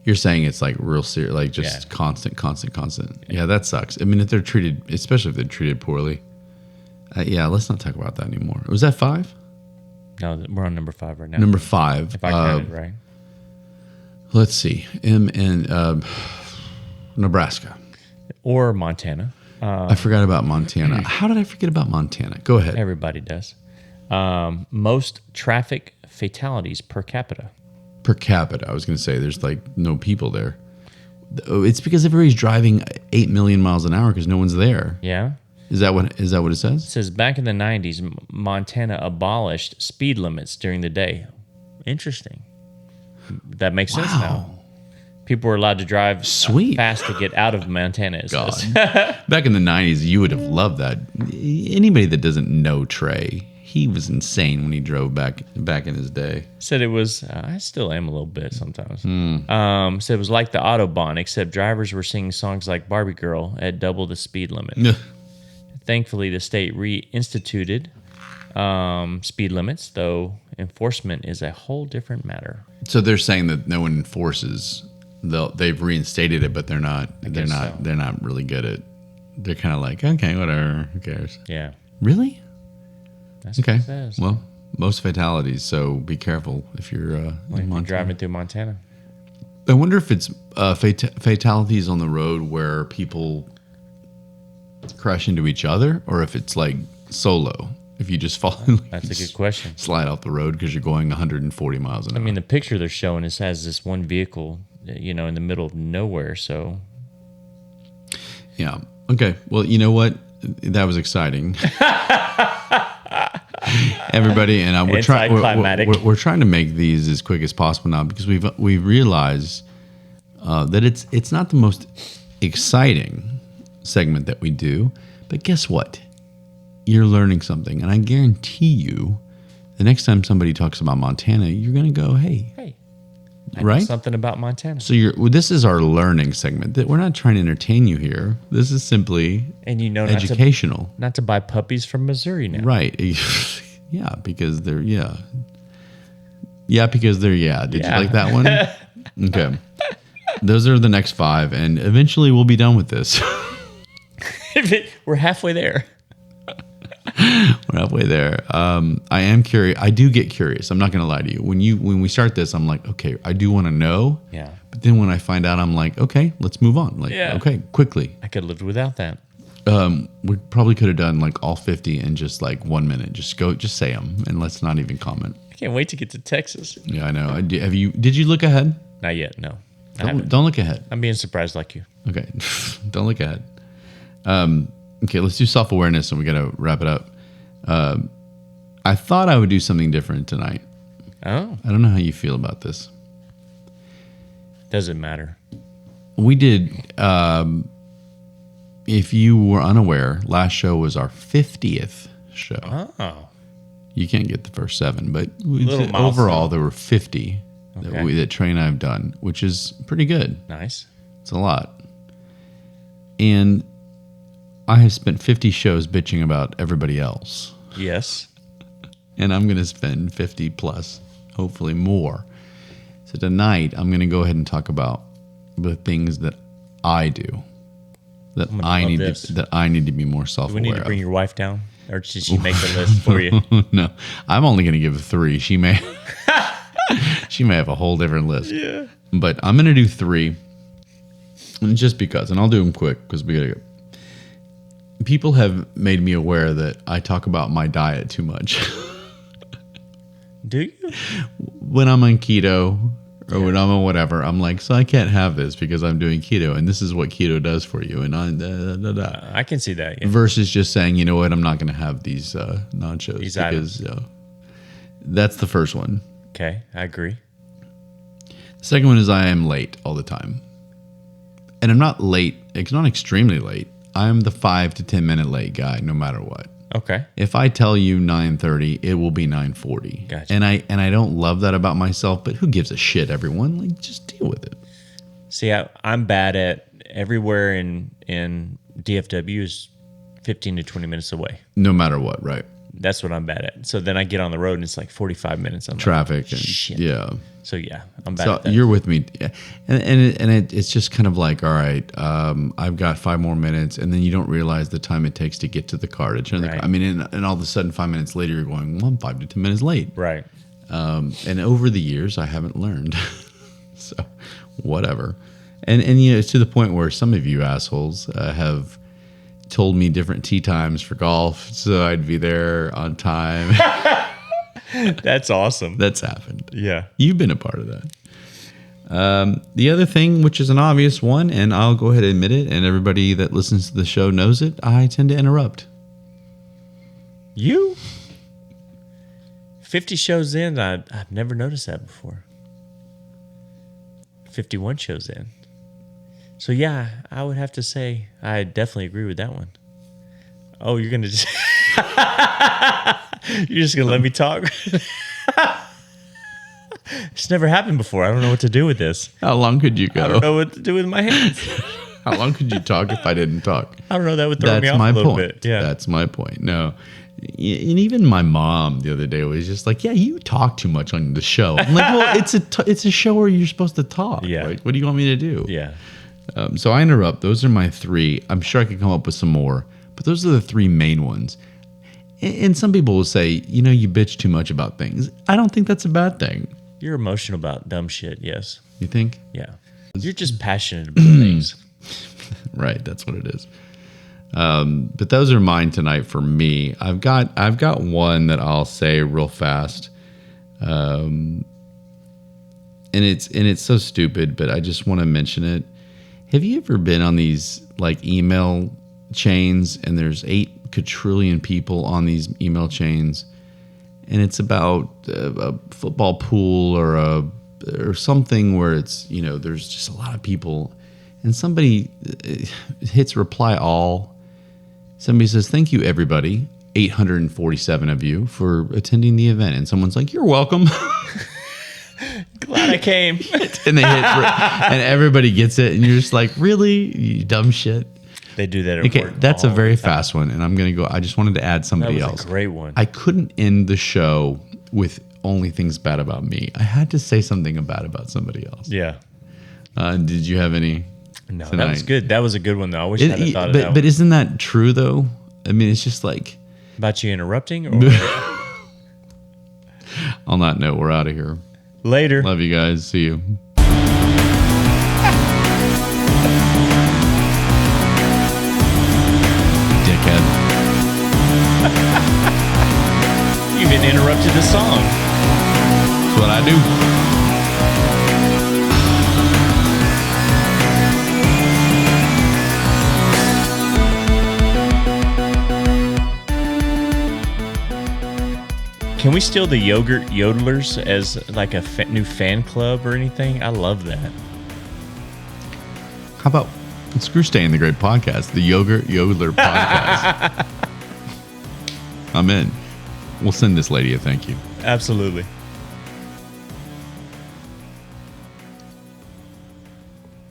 Speaker 1: you're saying it's like real serious, like just constant. Yeah, that sucks. I mean, if they're treated, especially if they're treated poorly. Let's not talk about that anymore. Was that 5?
Speaker 2: No, we're on number 5 right now.
Speaker 1: Number 5.
Speaker 2: If I counted right.
Speaker 1: Let's see. In Nebraska.
Speaker 2: Or Montana.
Speaker 1: I forgot about Montana. How did I forget about Montana? Go ahead.
Speaker 2: Everybody does. Most traffic fatalities per capita.
Speaker 1: Per capita. I was going to say there's like no people there. It's because everybody's driving 8 million miles an hour because no one's there.
Speaker 2: Yeah.
Speaker 1: Is that what it says?
Speaker 2: It says back in the 90s, Montana abolished speed limits during the day. Interesting. That makes sense now. People were allowed to drive fast to get out of Montana.
Speaker 1: God. Back in the 90s, you would have loved that. Anybody that doesn't know Trey, he was insane when he drove back in his day.
Speaker 2: Said it was, I still am a little bit sometimes. Said it was like the Autobahn, except drivers were singing songs like Barbie Girl at double the speed limit. Thankfully, the state reinstituted speed limits, though enforcement is a whole different matter. So
Speaker 1: they're saying that no one enforces. They've reinstated it, but they're not. They're not really good at. They're kind of like, okay, whatever. Who cares?
Speaker 2: Yeah.
Speaker 1: Really?
Speaker 2: That's okay. What it says.
Speaker 1: Well, most fatalities. So be careful if you're
Speaker 2: driving through Montana.
Speaker 1: I wonder if it's fatalities on the road where people crash into each other, or if it's like solo. If you just fall,
Speaker 2: that's a good question.
Speaker 1: Slide off the road because you're going 140 miles an hour.
Speaker 2: I mean, the picture they're showing has this one vehicle, in the middle of nowhere. So,
Speaker 1: yeah. Okay. Well, you know what? That was exciting. Everybody, and we're trying to make these as quick as possible now because we've realized that it's not the most exciting segment that we do, but guess what? You're learning something, and I guarantee you, the next time somebody talks about Montana, you're going to go, "Hey,
Speaker 2: I know something about Montana."
Speaker 1: So this is our learning segment. That we're not trying to entertain you here. This is simply educational.
Speaker 2: Not to buy puppies from Missouri now,
Speaker 1: right? Yeah, because they're Did you like that one? Okay. Those are the next 5, and eventually we'll be done with this.
Speaker 2: We're halfway there.
Speaker 1: We're halfway there. I am curious. I do get curious. I'm not going to lie to you. When we start this, I'm like, okay, I do want to know.
Speaker 2: Yeah.
Speaker 1: But then when I find out, I'm like, okay, let's move on. Like, okay, quickly.
Speaker 2: I could have lived without that.
Speaker 1: We probably could have done like all 50 in just like 1 minute. Just say them, and let's not even comment.
Speaker 2: I can't wait to get to Texas.
Speaker 1: Yeah, I know. Did you look ahead?
Speaker 2: Not yet. No.
Speaker 1: Don't look ahead.
Speaker 2: I'm being surprised like you.
Speaker 1: Okay. Don't look ahead. Okay, let's do self-awareness, and we got to wrap it up. I thought I would do something different tonight.
Speaker 2: Oh.
Speaker 1: I don't know how you feel about this.
Speaker 2: Doesn't matter.
Speaker 1: We did, if you were unaware, last show was our 50th show.
Speaker 2: Oh.
Speaker 1: You can't get the first 7, but overall there were 50 that Trey and I have done, which is pretty good.
Speaker 2: Nice.
Speaker 1: It's a lot. And I have spent 50 shows bitching about everybody else.
Speaker 2: Yes.
Speaker 1: And I'm going to spend 50 plus, hopefully more. So tonight, I'm going to go ahead and talk about the things that I do, that I need to be more self-aware of.
Speaker 2: Do we need to bring your wife down? Or did she make the list for you?
Speaker 1: No. I'm only going to give 3. She may have a whole different list.
Speaker 2: Yeah.
Speaker 1: But I'm going to do 3. And just because. And I'll do them quick because we got to go. People have made me aware that I talk about my diet too much.
Speaker 2: Do you?
Speaker 1: When I'm on keto or when I'm on whatever, I'm like, so I can't have this because I'm doing keto, and this is what keto does for you. And
Speaker 2: I can see that. Yeah.
Speaker 1: Versus just saying, you know what, I'm not going to have these nachos because that's the first one.
Speaker 2: Okay, I agree.
Speaker 1: The second one is I am late all the time. And I'm not late. It's not extremely late. I'm the 5 to 10 minute late guy, no matter what.
Speaker 2: Okay.
Speaker 1: If I tell you 9:30, it will be 9:40.
Speaker 2: Gotcha.
Speaker 1: And I don't love that about myself, but who gives a shit, everyone? Like, just deal with it.
Speaker 2: See, I'm bad at everywhere in DFW is 15 to 20 minutes away.
Speaker 1: No matter what, right?
Speaker 2: That's what I'm bad at. So then I get on the road and it's like 45 minutes. I'm
Speaker 1: traffic.
Speaker 2: Like, shit.
Speaker 1: Yeah.
Speaker 2: So yeah, I'm bad at that.
Speaker 1: You're with me. Yeah. It's just kind of like, all right, I've got 5 more minutes. And then you don't realize the time it takes to get to the car, to turn the car. I mean, and all of a sudden 5 minutes later, you're going, well, I'm 5 to 10 minutes late.
Speaker 2: Right.
Speaker 1: And over the years, I haven't learned. So whatever. And it's to the point where some of you assholes have told me different tee times for golf, so I'd be there on time.
Speaker 2: That's awesome.
Speaker 1: That's happened.
Speaker 2: Yeah.
Speaker 1: You've been a part of that. The other thing, which is an obvious one, and I'll go ahead and admit it, and everybody that listens to the show knows it, I tend to interrupt.
Speaker 2: You? 50 shows in, I've never noticed that before. 51 shows in. So yeah, I would have to say I definitely agree with that one. Oh, you're gonna just you're just gonna let me talk? It's never happened before. I don't know what to do with this.
Speaker 1: How long could you go?
Speaker 2: I don't know what to do with my hands.
Speaker 1: How long could you talk if I didn't talk?
Speaker 2: I don't know. That would throw me off a little bit. Yeah,
Speaker 1: that's my point. No. And even my mom the other day was just like, yeah, you talk too much on the show. I'm like, well, it's a show where you're supposed to talk.
Speaker 2: Yeah.
Speaker 1: Like, what do you want me to do?
Speaker 2: Yeah.
Speaker 1: So I interrupt. Those are my 3. I'm sure I could come up with some more, but those are the 3 main ones. And some people will say, you bitch too much about things. I don't think that's a bad thing.
Speaker 2: You're emotional about dumb shit, yes.
Speaker 1: You think?
Speaker 2: Yeah. You're just passionate about things.
Speaker 1: Right, that's what it is. But those are mine tonight for me. I've got one that I'll say real fast. And it's so stupid, but I just want to mention it. Have you ever been on these like email chains and there's 8 quadrillion people on these email chains, and it's about a football pool or something where it's, there's just a lot of people, and somebody hits reply all. Somebody says, "Thank you, everybody, 847 of you, for attending the event," and someone's like, "You're welcome."
Speaker 2: Glad I came.
Speaker 1: And they hit, and everybody gets it, and you're just like, really, you dumb shit.
Speaker 2: They do that.
Speaker 1: Okay, that's a very fast one, and I'm gonna go. I just wanted to add somebody else.
Speaker 2: A great one.
Speaker 1: I couldn't end the show with only things bad about me. I had to say something bad about somebody else.
Speaker 2: Yeah.
Speaker 1: Did you have any?
Speaker 2: No,
Speaker 1: tonight?
Speaker 2: That was good. That was a good one though. I wish I had thought of that.
Speaker 1: But isn't that true though? I mean, it's just like
Speaker 2: about you interrupting. Or
Speaker 1: on that note, we're out of here.
Speaker 2: Later.
Speaker 1: Love you guys. See you. Dickhead.
Speaker 2: You even interrupted the song.
Speaker 1: That's what I do.
Speaker 2: Can we steal the yogurt yodelers as like a new fan club or anything? I love that.
Speaker 1: How about screw Staying the Great podcast, the Yogurt Yodeler podcast? I'm in. We'll send this lady a thank you.
Speaker 2: Absolutely.